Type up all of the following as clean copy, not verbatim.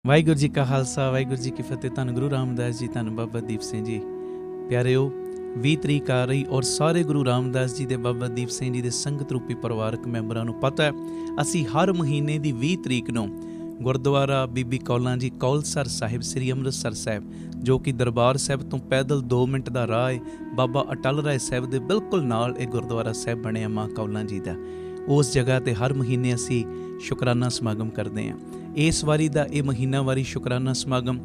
ਵਾਹਿਗੁਰੂ ਜੀ ਕਾ ਖਾਲਸਾ ਵਾਹਿਗੁਰੂ ਜੀ ਕੀ ਫਤਿਹ। ਧੰਨ ਗੁਰੂ ਰਾਮਦਾਸ ਜੀ, ਧੰਨ ਬਾਬਾ ਦੀਪ ਸਿੰਘ ਜੀ। ਪਿਆਰਿਓ, 20 ਤਰੀਕ ਆ ਰਹੀ ਔਰ ਸਾਰੇ ਗੁਰੂ ਰਾਮਦਾਸ ਜੀ ਦੇ, ਬਾਬਾ ਦੀਪ ਸਿੰਘ ਜੀ ਦੇ ਸੰਗਤ ਰੂਪੀ ਪਰਿਵਾਰਕ ਮੈਂਬਰਾਂ ਨੂੰ ਪਤਾ ਹੈ, ਅਸੀਂ ਹਰ ਮਹੀਨੇ ਦੀ 20 ਤਰੀਕ ਨੂੰ ਗੁਰਦੁਆਰਾ ਬੀਬੀ ਕੌਲਾਂ ਜੀ ਕੌਲਸਰ ਸਾਹਿਬ ਸ੍ਰੀ ਅੰਮ੍ਰਿਤਸਰ ਸਾਹਿਬ, ਜੋ ਕਿ ਦਰਬਾਰ ਸਾਹਿਬ ਤੋਂ ਪੈਦਲ 2 ਮਿੰਟ ਦਾ ਰਾਹ ਹੈ, ਬਾਬਾ ਅਟਲ ਰਾਏ ਸਾਹਿਬ ਦੇ ਬਿਲਕੁਲ ਨਾਲ ਇਹ ਗੁਰਦੁਆਰਾ ਸਾਹਿਬ ਬਣਿਆ ਮਾਂ ਕੌਲਾਂ ਜੀ ਦਾ। ਉਸ ਜਗ੍ਹਾ 'ਤੇ ਹਰ ਮਹੀਨੇ ਅਸੀਂ ਸ਼ੁਕਰਾਨਾ ਸਮਾਗਮ ਕਰਦੇ ਹਾਂ। ਇਸ ਵਾਰੀ ਦਾ ਇਹ ਮਹੀਨਾਵਾਰੀ ਸ਼ੁਕਰਾਨਾ ਸਮਾਗਮ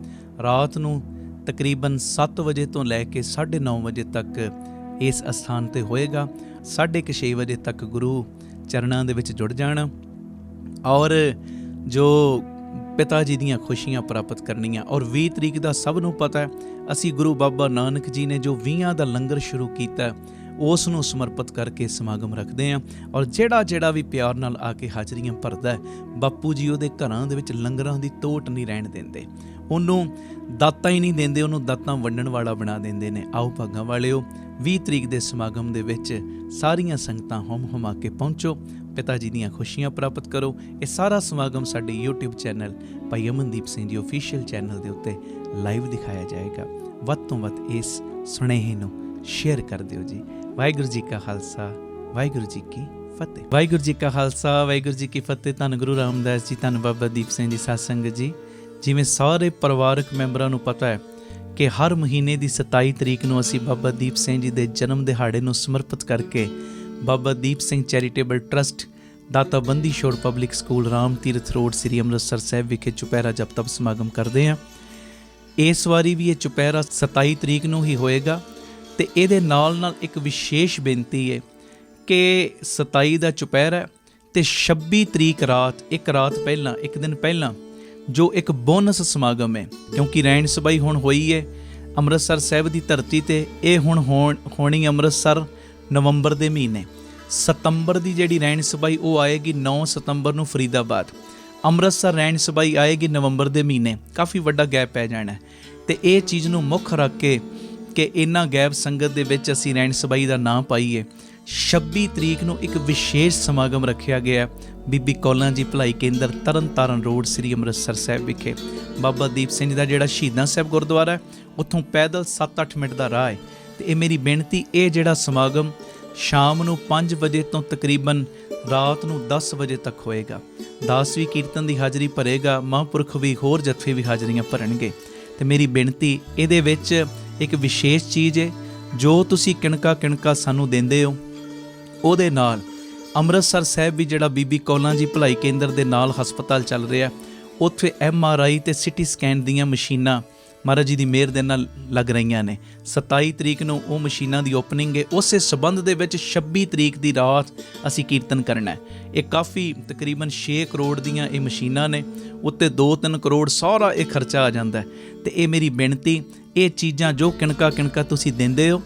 ਰਾਤ ਨੂੰ ਤਕਰੀਬਨ 7 ਵਜੇ ਤੋਂ ਲੈ ਕੇ 9:30 ਵਜੇ ਤੱਕ ਇਸ ਅਸਥਾਨ 'ਤੇ ਹੋਏਗਾ। 6:30 ਵਜੇ ਤੱਕ ਗੁਰੂ ਚਰਨਾਂ ਦੇ ਵਿੱਚ ਜੁੜ ਜਾਣਾ ਔਰ ਜੋ ਪਿਤਾ ਜੀ ਦੀਆਂ ਖੁਸ਼ੀਆਂ ਪ੍ਰਾਪਤ ਕਰਨੀਆਂ। ਔਰ 20 ਤਰੀਕ ਦਾ ਸਭ ਨੂੰ ਪਤਾ ਹੈ, ਅਸੀਂ ਗੁਰੂ ਬਾਬਾ ਨਾਨਕ ਜੀ ਨੇ ਜੋ 20 ਦਾ ਲੰਗਰ ਸ਼ੁਰੂ ਕੀਤਾ ਉਸ ਨੂੰ ਸਮਰਪਿਤ ਕਰਕੇ ਸਮਾਗਮ ਰੱਖਦੇ ਹਾਂ। ਔਰ ਜਿਹੜਾ ਵੀ ਪਿਆਰ ਨਾਲ ਆ ਕੇ ਹਾਜ਼ਰੀਆਂ ਭਰਦਾ ਹੈ, ਬਾਪੂ ਜੀ ਉਹਦੇ ਘਰਾਂ ਦੇ ਵਿੱਚ ਲੰਗਰਾਂ ਦੀ ਤੋਟ ਨਹੀਂ ਰਹਿਣ ਦਿੰਦੇ, ਉਹਨੂੰ ਦਾਤਾਂ ਹੀ ਨਹੀਂ ਦਿੰਦੇ, ਉਹਨੂੰ ਦਾਤਾਂ ਵੰਡਣ ਵਾਲਾ ਬਣਾ ਦਿੰਦੇ ਨੇ। ਆਓ ਭਾਗਾਂ ਵਾਲਿਓ, 20 ਤਰੀਕ ਦੇ ਸਮਾਗਮ ਦੇ ਵਿੱਚ ਸਾਰੀਆਂ ਸੰਗਤਾਂ ਹੁਮ-ਹੁਮਾ ਕੇ ਪਹੁੰਚੋ, ਪਿਤਾ ਜੀ ਦੀਆਂ ਖੁਸ਼ੀਆਂ ਪ੍ਰਾਪਤ ਕਰੋ। ਇਹ ਸਾਰਾ ਸਮਾਗਮ ਸਾਡੇ YouTube ਚੈਨਲ ਭਾਈ ਅਮਨਦੀਪ ਸਿੰਘ ਜੀ ਆਫੀਸ਼ੀਅਲ ਚੈਨਲ ਦੇ ਉੱਤੇ ਲਾਈਵ ਦਿਖਾਇਆ ਜਾਏਗਾ। ਵੱਧ ਤੋਂ ਵੱਧ ਇਸ ਸੁਨੇਹੇ ਨੂੰ ਸ਼ੇਅਰ ਕਰ ਦਿਓ ਜੀ। ਵਾਹਿਗੁਰੂ ਜੀ ਕਾ ਖਾਲਸਾ ਵਾਹਿਗੁਰੂ ਜੀ ਕੀ ਫਤਿਹ। ਵਾਹਿਗੁਰੂ ਜੀ ਕਾ ਖਾਲਸਾ ਵਾਹਿਗੁਰੂ ਜੀ ਕੀ ਫਤਿਹ। ਧੰਨ ਗੁਰੂ ਰਾਮਦਾਸ ਜੀ, ਧੰਨ ਬਾਬਾ ਦੀਪ ਸਿੰਘ ਜੀ। ਸਾਧ ਸੰਗਤ ਜੀ, ਜਿਵੇਂ ਸਾਰੇ ਪਰਿਵਾਰਕ ਮੈਂਬਰਾਂ ਨੂੰ ਪਤਾ ਹੈ ਕਿ ਹਰ ਮਹੀਨੇ ਦੀ 27 ਤਰੀਕ ਨੂੰ ਅਸੀਂ ਬਾਬਾ ਦੀਪ ਸਿੰਘ ਜੀ ਦੇ ਜਨਮ ਦਿਹਾੜੇ ਨੂੰ ਸਮਰਪਿਤ ਕਰਕੇ ਬਾਬਾ ਦੀਪ ਸਿੰਘ ਚੈਰੀਟੇਬਲ ਟਰਸਟ, ਦਾਤਾ Bandi Chhor public school, Ram Tirath road, ਸ੍ਰੀ ਅੰਮ੍ਰਿਤਸਰ ਸਾਹਿਬ ਵਿਖੇ ਚੁਪਹਿਰਾ ਜਪ ਤਪ ਸਮਾਗਮ ਕਰਦੇ ਹਾਂ। ਇਸ ਵਾਰੀ ਵੀ ਇਹ ਚੁਪਹਿਰਾ 27 ਤਰੀਕ ਨੂੰ ਹੀ ਹੋਏਗਾ। ਅਤੇ ਇਹਦੇ ਨਾਲ ਇੱਕ ਵਿਸ਼ੇਸ਼ ਬੇਨਤੀ ਹੈ ਕਿ 27 ਦਾ ਚੁਪਹਿਰਾ ਅਤੇ 26 ਤਰੀਕ ਰਾਤ, ਇੱਕ ਦਿਨ ਪਹਿਲਾਂ ਜੋ ਇੱਕ ਬੋਨਸ ਸਮਾਗਮ ਹੈ, ਕਿਉਂਕਿ ਰਹਿਣ ਸਬਾਈ ਹੁਣ ਹੋਈ ਹੈ ਅੰਮ੍ਰਿਤਸਰ ਸਾਹਿਬ ਦੀ ਧਰਤੀ 'ਤੇ। ਇਹ ਹੁਣ ਹੋਣੀ ਅੰਮ੍ਰਿਤਸਰ ਨਵੰਬਰ ਦੇ ਮਹੀਨੇ। ਸਤੰਬਰ ਦੀ ਜਿਹੜੀ ਰਹਿਣ ਸਬਾਈ ਉਹ ਆਏਗੀ 9 ਸਤੰਬਰ ਨੂੰ ਫਰੀਦਾਬਾਦ। ਅੰਮ੍ਰਿਤਸਰ ਰਹਿਣ ਸਬਾਈ ਆਏਗੀ ਨਵੰਬਰ ਦੇ ਮਹੀਨੇ। ਕਾਫੀ ਵੱਡਾ ਗੈਪ ਪੈ ਜਾਣਾ ਅਤੇ ਇਹ ਚੀਜ਼ ਨੂੰ ਮੁੱਖ ਰੱਖ ਕੇ ਕਿ ਇਹਨਾਂ ਗੈਪ ਸੰਗਤ ਦੇ ਵਿੱਚ ਅਸੀਂ ਰਹਿਣ ਸਬਾਈ ਦਾ ਨਾਂ ਪਾਈਏ। 26 ਤਰੀਕ ਨੂੰ ਇੱਕ ਵਿਸ਼ੇਸ਼ ਸਮਾਗਮ ਰੱਖਿਆ ਗਿਆ ਬੀਬੀ ਕੌਲਾਂ ਜੀ ਭਲਾਈ ਕੇਂਦਰ, ਤਰਨਤਾਰਨ ਰੋਡ, ਸ੍ਰੀ ਅੰਮ੍ਰਿਤਸਰ ਸਾਹਿਬ ਵਿਖੇ। ਬਾਬਾ ਦੀਪ ਸਿੰਘ ਦਾ ਜਿਹੜਾ ਸ਼ਹੀਦਾਂ ਸਾਹਿਬ ਗੁਰਦੁਆਰਾ ਹੈ, ਉੱਥੋਂ ਪੈਦਲ 7-8 ਮਿੰਟ ਦਾ ਰਾਹ ਹੈ। ਅਤੇ ਇਹ ਮੇਰੀ ਬੇਨਤੀ, ਇਹ ਜਿਹੜਾ ਸਮਾਗਮ ਸ਼ਾਮ ਨੂੰ 5 ਵਜੇ ਤੋਂ ਤਕਰੀਬਨ ਰਾਤ ਨੂੰ 10 ਵਜੇ ਤੱਕ ਹੋਏਗਾ। ਦਾਸ ਵੀ ਕੀਰਤਨ ਦੀ ਹਾਜ਼ਰੀ ਭਰੇਗਾ, ਮਹਾਂਪੁਰਖ ਵੀ, ਹੋਰ ਜਥੇ ਵੀ ਹਾਜ਼ਰੀਆਂ ਭਰਨਗੇ। ਅਤੇ ਮੇਰੀ ਬੇਨਤੀ, ਇਹਦੇ ਵਿੱਚ ਇੱਕ ਵਿਸ਼ੇਸ਼ ਚੀਜ਼ ਹੈ, ਜੋ ਤੁਸੀਂ ਕਿਣਕਾ ਸਾਨੂੰ ਦਿੰਦੇ ਹੋ, ਉਹਦੇ ਨਾਲ ਅੰਮ੍ਰਿਤਸਰ ਸਾਹਿਬ ਵੀ ਜਿਹੜਾ ਬੀਬੀ ਕੌਲਾਂ ਜੀ ਭਲਾਈ ਕੇਂਦਰ ਦੇ ਨਾਲ ਹਸਪਤਾਲ ਚੱਲ ਰਿਹਾ, ਉੱਥੇ MRI ਅਤੇ CT ਸਕੈਨ ਦੀਆਂ ਮਸ਼ੀਨਾਂ ਮਹਾਰਾਜ ਜੀ ਦੀ ਮਿਹਰ ਦੇ ਨਾਲ ਲੱਗ ਰਹੀਆਂ ਨੇ। 27 ਤਰੀਕ ਨੂੰ ਉਹ ਮਸ਼ੀਨਾਂ ਦੀ ਓਪਨਿੰਗ ਹੈ। ਉਸੇ ਸਬੰਧ ਦੇ ਵਿੱਚ 26 ਤਰੀਕ ਦੀ ਰਾਤ ਅਸੀਂ ਕੀਰਤਨ ਕਰਨਾ ਹੈ। ਇਹ ਕਾਫੀ ਤਕਰੀਬਨ 6 ਕਰੋੜ ਦੀਆਂ ਇਹ ਮਸ਼ੀਨਾਂ ਨੇ, ਉੱਤੇ 2-3 ਕਰੋੜ ਸਾਰਾ ਇਹ ਖਰਚਾ ਆ ਜਾਂਦਾ ਹੈ। ਅਤੇ ਇਹ ਮੇਰੀ ਬੇਨਤੀ, ਇਹ ਚੀਜ਼ਾਂ ਜੋ ਕਿਣਕਾ ਤੁਸੀਂ ਦਿੰਦੇ ਹੋ,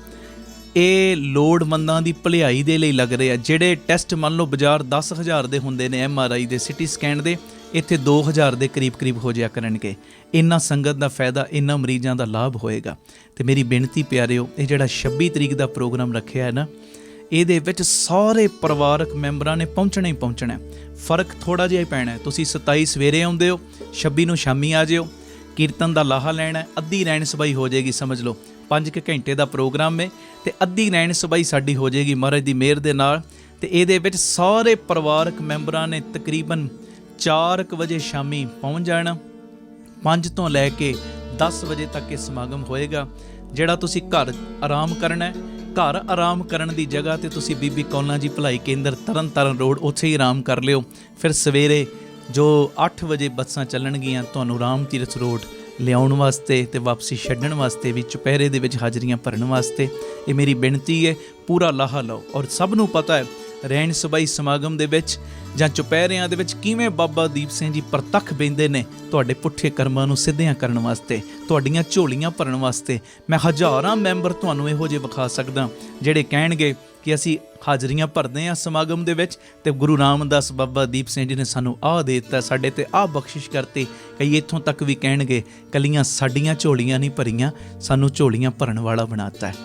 ਇਹ ਲੋੜਵੰਦਾਂ ਦੀ ਭਲਾਈ ਦੇ ਲਈ ਲੱਗ ਰਹੇ ਆ। ਜਿਹੜੇ ਟੈਸਟ ਮੰਨ ਲਓ ਬਾਜ਼ਾਰ 10,000 ਦੇ ਹੁੰਦੇ ਨੇ, MRI ਦੇ, CT ਸਕੈਨ ਦੇ, ਇੱਥੇ 2,000 ਦੇ ਕਰੀਬ ਹੋ ਜਾਇਆ ਕਰਨਗੇ। ਇੰਨਾ ਸੰਗਤ ਦਾ ਫਾਇਦਾ, ਇੰਨਾ ਮਰੀਜ਼ਾਂ ਦਾ ਲਾਭ ਹੋਏਗਾ। ਅਤੇ ਮੇਰੀ ਬੇਨਤੀ ਪਿਆਰਿਓ, ਇਹ ਜਿਹੜਾ 26 ਤਰੀਕ ਦਾ ਪ੍ਰੋਗਰਾਮ ਰੱਖਿਆ ਹੈ ਨਾ, ਇਹਦੇ ਵਿੱਚ ਸਾਰੇ ਪਰਿਵਾਰਕ ਮੈਂਬਰਾਂ ਨੇ ਪਹੁੰਚਣਾ ਹੀ ਪਹੁੰਚਣਾ। ਫਰਕ ਥੋੜ੍ਹਾ ਜਿਹਾ ਹੀ ਪੈਣਾ। ਤੁਸੀਂ 27 ਸਵੇਰੇ ਆਉਂਦੇ ਹੋ, 26 ਨੂੰ ਸ਼ਾਮੀ ਆ ਜਿਓ, ਕੀਰਤਨ ਦਾ ਲਾਹਾ ਲੈਣਾ। ਅੱਧੀ ਰਹਿਣ ਸਬਾਈ ਹੋ ਜਾਏਗੀ, ਸਮਝ ਲਓ 5 ਘੰਟੇ ਦਾ ਪ੍ਰੋਗਰਾਮ ਹੈ, ਅਤੇ ਅੱਧੀ ਰਹਿਣ ਸਬਾਈ ਸਾਡੀ ਹੋ ਜਾਏਗੀ ਮਹਾਰਾਜ ਦੀ ਮਿਹਰ ਦੇ ਨਾਲ। ਅਤੇ ਇਹਦੇ ਵਿੱਚ ਸਾਰੇ ਪਰਿਵਾਰਕ ਮੈਂਬਰਾਂ ਨੇ ਤਕਰੀਬਨ 4 ਵਜੇ ਸ਼ਾਮੀ ਪਹੁੰਚ ਜਾਣਾ। 5 ਤੋਂ ਲੈ ਕੇ 10 ਵਜੇ ਤੱਕ ਇਹ ਸਮਾਗਮ ਹੋਏਗਾ। ਜਿਹੜਾ ਤੁਸੀਂ ਘਰ ਆਰਾਮ ਕਰਨਾ, ਘਰ ਆਰਾਮ ਕਰਨ ਦੀ ਜਗ੍ਹਾ 'ਤੇ ਤੁਸੀਂ ਬੀਬੀ ਕੌਲਾਂ ਜੀ ਭਲਾਈ ਕੇਂਦਰ, ਤਰਨਤਾਰਨ ਰੋਡ, ਉੱਥੇ ਹੀ ਆਰਾਮ ਕਰ ਲਿਓ। ਫਿਰ ਸਵੇਰੇ ਜੋ 8 ਵਜੇ ਬੱਸਾਂ ਚੱਲਣਗੀਆਂ ਤੁਹਾਨੂੰ ਰਾਮ ਤੀਰਥ ਰੋਡ ਲਿਆਉਣ ਵਾਸਤੇ ਅਤੇ ਵਾਪਸੀ ਛੱਡਣ ਵਾਸਤੇ ਵੀ, ਚੁਪਹਿਰੇ ਦੇ ਵਿੱਚ ਹਾਜ਼ਰੀਆਂ ਭਰਨ ਵਾਸਤੇ। ਇਹ ਮੇਰੀ ਬੇਨਤੀ ਹੈ, ਪੂਰਾ ਲਾਹਾ ਲਓ। ਔਰ ਸਭ ਨੂੰ ਪਤਾ ਹੈ ਰਹਿਣ ਸਬਾਈ ਸਮਾਗਮ ਦੇ ਵਿੱਚ ਜਾਂ ਚੁਪਹਿਰਿਆਂ ਦੇ ਵਿੱਚ ਕਿਵੇਂ ਬਾਬਾ ਦੀਪ ਸਿੰਘ ਜੀ ਪ੍ਰਤੱਖ ਬਹਿੰਦੇ ਨੇ ਤੁਹਾਡੇ ਪੁੱਠੇ ਕਰਮਾਂ ਨੂੰ ਸਿੱਧਿਆਂ ਕਰਨ ਵਾਸਤੇ, ਤੁਹਾਡੀਆਂ ਝੋਲੀਆਂ ਭਰਨ ਵਾਸਤੇ। ਮੈਂ ਹਜ਼ਾਰਾਂ ਮੈਂਬਰ ਤੁਹਾਨੂੰ ਇਹੋ ਜਿਹੇ ਵਿਖਾ ਸਕਦਾ ਜਿਹੜੇ ਕਹਿਣਗੇ ਕਿ ਅਸੀਂ ਹਾਜ਼ਰੀਆਂ ਭਰਦੇ ਹਾਂ ਸਮਾਗਮ ਦੇ ਵਿੱਚ, ਅਤੇ ਗੁਰੂ ਰਾਮਦਾਸ ਬਾਬਾ ਦੀਪ ਸਿੰਘ ਜੀ ਨੇ ਸਾਨੂੰ ਆਹ ਦੇ ਦਿੱਤਾ, ਸਾਡੇ 'ਤੇ ਆਹ ਬਖਸ਼ਿਸ਼ ਕਰਤੀ। ਕਈ ਇੱਥੋਂ ਤੱਕ ਵੀ ਕਹਿਣਗੇ ਕੱਲੀਆਂ ਸਾਡੀਆਂ ਝੋਲੀਆਂ ਨਹੀਂ ਭਰੀਆਂ, ਸਾਨੂੰ ਝੋਲੀਆਂ ਭਰਨ ਵਾਲਾ ਬਣਾਤਾ ਹੈ।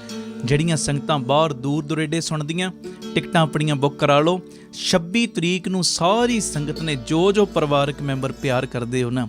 ਜਿਹੜੀਆਂ ਸੰਗਤਾਂ ਬਾਹਰ ਦੂਰ ਦੁਰੇਡੇ ਸੁਣਦੀਆਂ, ਟਿਕਟਾਂ ਆਪਣੀਆਂ ਬੁੱਕ ਕਰਾ ਲਓ। 26 ਤਰੀਕ ਨੂੰ ਸਾਰੀ ਸੰਗਤ ਨੇ, ਜੋ ਪਰਿਵਾਰਕ ਮੈਂਬਰ ਪਿਆਰ ਕਰਦੇ ਹੋ ਨਾ,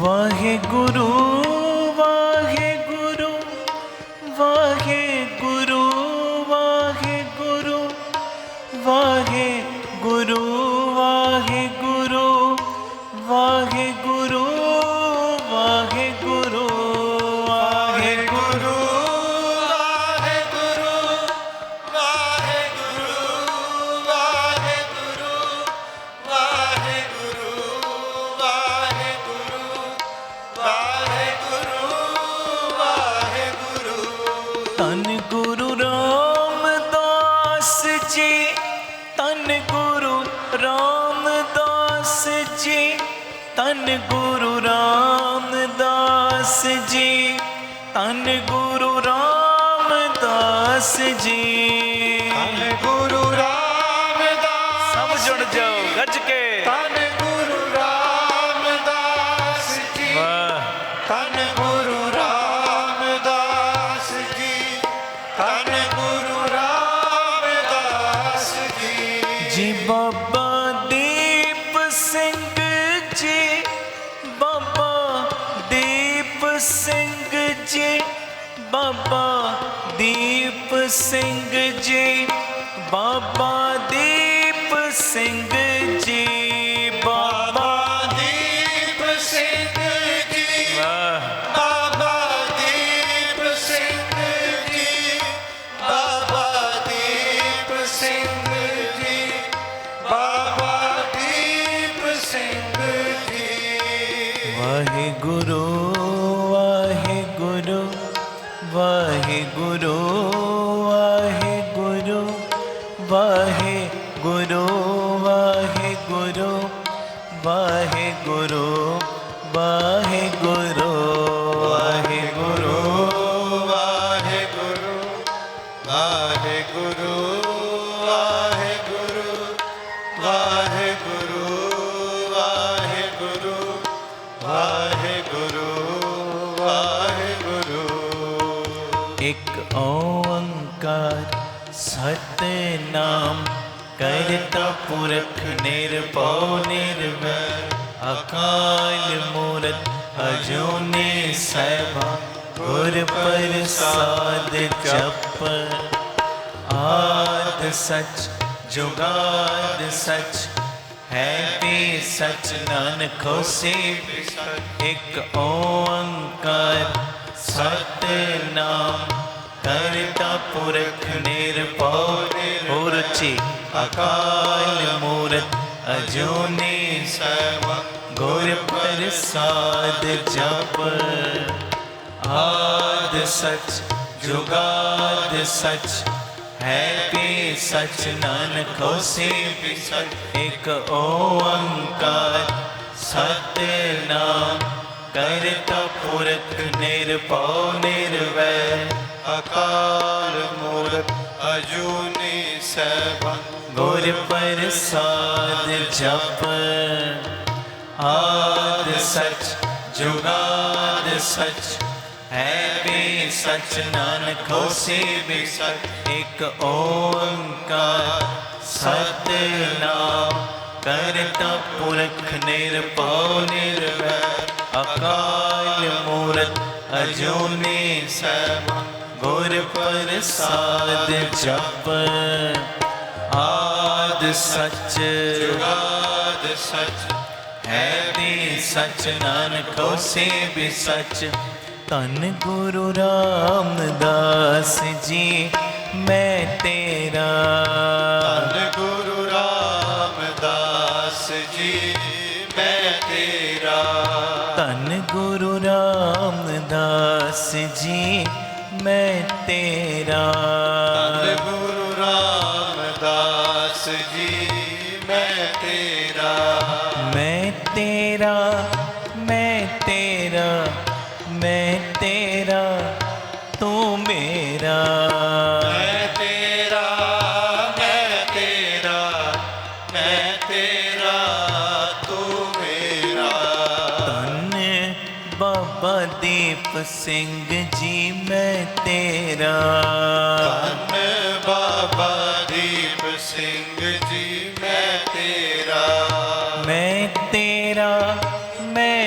ਵਾਹਿਗੁਰੂ ਵਾਹਿਗੁਰੂ ਵਾਹਿਗੁਰੂ ਵਾਹਿਗੁਰੂ ਵਾਹਿਗੁਰੂ ਵਾਹਿਗੁਰੂ ਵਾਹਿਗੁਰੂ ਵਾਹਿਗੁਰੂ ਵਾਹਿਗੁਰੂ ਧੰਨ ਗੁਰੂ ਰਾਮਦਾਸ ਜੀ, ਧੰਨ ਗੁਰੂ ਰਾਮਦਾਸ ਜੀ, ਧੰਨ ਗੁਰੂ ਰਾਮਦਾਸ ਜੀ, ਧੰਨ ਗੁਰੂ ਰਾਮਦਾਸ ਜੀ। ਧੰਨ ਗੁਰੂ ਰਾਮਦਾਸ, ਸਭ ਜੁੜ ਜਾਓ ਗੱਜ ਕੇ। ਧੰਨ ਗੁਰੂ ਰਾਮਦਾਸ ਜੀ, ਵਾਹ ਧੰਨ ਗੁਰੂ ਰਾਮਦਾਸ ਜੀ, ਧੰਨ ਗੁਰੂ ਰਾਮਦਾਸ ਜੀ। ਜੀ ਬਾਬਾ ਦੀਪ ਸਿੰਘ ਜੀ, ਬਾਬਾ ਦੀਪ ਸਿੰਘ ਜੀ, ਬਾਬਾ ਦੀਪ ਸਿੰਘ ਜੀ, ਬਾਬਾ ਦੀਪ ਸਿੰਘ ਜੀ, ਬਾਬਾ ਦੀਪ ਸਿੰਘ ਜੀ, ਵਾਹ ਬਾਬਾ ਦੀਪ ਸਿੰਘ ਜੀ, ਬਾਬਾ ਦੀਪ ਸਿੰਘ ਜੀ, ਬਾਬਾ ਦੀਪ ਸਿੰਘ ਜੀ। ਵਾਹਿਗੁਰੂ ਵਾਹਿਗੁਰੂ ਵਾਹਿਗੁਰੂ ਵਾਹਿਗੁਰੂ ਵਾਹਿਗੁਰੂ ਵਾਹਿਗੁਰੂ ਵਾਹਿਗੁਰੂ ਵਾਹਿਗੁਰੂ ਵਾਹਿਗੁਰੂ ਵਾਹਿਗੁਰੂ ਵਾਹਿਗੁਰੂ ਵਾਹਿਗੁਰੂ ਵਾਹਿਗੁਰੂ ਵਾਹਿਗੁਰੂ ਵਾਹਿਗੁਰੂ ਵਾਹਿਗੁਰੂ। ਇੱਕ ਓੰਕਾਰ ਸਤਿਨਾਮ ਕਰਤਾ ਪੁਰਖ ਨਿਰਭਉ ਨਿਰਵੈਰ ਅਕਾਲ ਮੂਰਤ ਅਜੂਨੀ ਸੈਭੰ ਗੁਰ ਪ੍ਰਸਾਦ ਜਪ। ਆਦਿ ਸਚ ਜੁਗਾਦ ਸਚ ਹੈ ਵੀ ਸਚ ਨਾਨਕ ਹੋਸੀ ਵੀ ਸਚ। ਇੱਕ ਓੰਕਾਰ ਸਤਿਨਾਮ ਕਰਤਾ ਪੁਰਖ ਨਿਰਭਉ ਹੋਰ ਉੱਚੀ ਅਕਾਲ ਮੂਰਤ ਅਜੂਨੀ ਸੈਭੰ ਗੁਰ ਪ੍ਰਸਾਦ ਜਪ। ਆਦਿ ਸਚ ਜੁਗਾਦ ਸਚ ਹੈ ਵੀ ਸਚ ਨਾਨਕ ਹੋਸੀ ਵੀ ਸਚ। ਇੱਕ ਓੰਕਾਰ ਸਤਿਨਾਮ ਕਰਤਾ ਪੁਰਖ ਨਿਰਭਉ ਨਿਰਵੈਰ ਅਕਾਲ ਮੂਰਤ ਅਜੂਨੀ ਸੈਭੰ ਗੁਰ ਪ੍ਰਸਾਦ ਜਪ। ਆਦਿ ਸਚ ਜੁਗਾਦ ਸਚ ਹੈ ਵੀ ਸਚ ਨਾਨਕ ਹੋਸੀ ਵੀ ਸਚ। ਇੱਕ ਓੰਕਾਰ ਸਤਿਨਾਮ ਕਰਤਾ ਪੁਰਖ ਨਿਰਭਉ ਨਿਰਵੈਰ ਅਕਾਲ ਮੂਰਤ ਅਜੂਨੀ ਸੈਭੰ ਗੁਰ ਪ੍ਰਸਾਦ ਜਪ। ਆਦਿ ਸਚ ਜੁਗਾਦ ਸਚ ਹੈ ਵੀ ਸਚ ਨਾਨਕ ਹੋਸੀ ਵੀ ਸਚ। ਧੰਨ ਗੁਰੂ ਰਾਮਦਾਸ ਜੀ ਮੈਂ ਤੇਰਾ। ਧੰਨ ਗੁਰੂ ਰਾਮਦਾਸ ਜੀ ਮੈਂ ਤੇਰਾ। ਧੰਨ ਗੁਰੂ ਰਾਮਦਾਸ ਜੀ ਮੈਂ ਤੇਰਾ। ਧੰਨ ਗੁਰੂ ਰਾਮਦਾਸ ਜੀ ਮੈਂ ਤੇਰਾ। ਮੈਂ ਤੇਰਾ ਮੈਂ ਤੇਰਾ ਮੈਂ ਤੇਰਾ ਤੂੰ ਮੇਰਾ। ਮੈਂ ਤੇਰਾ ਮੈਂ ਤੇਰਾ ਮੈਂ ਤੇਰਾ ਤੂੰ ਮੇਰਾ। ਧੰਨ ਬਾਬਾ ਦੀਪ ਸਿੰਘ ਜੀ ਮੈਂ ਤੇਰਾ। ਧੰਨ ਬਾਬਾ ਦੀਪ ਸਿੰਘ ਜੀ ਮੈਂ ਤੇਰਾ। ਮੈਂ ਤੇਰਾ ਮੈਂ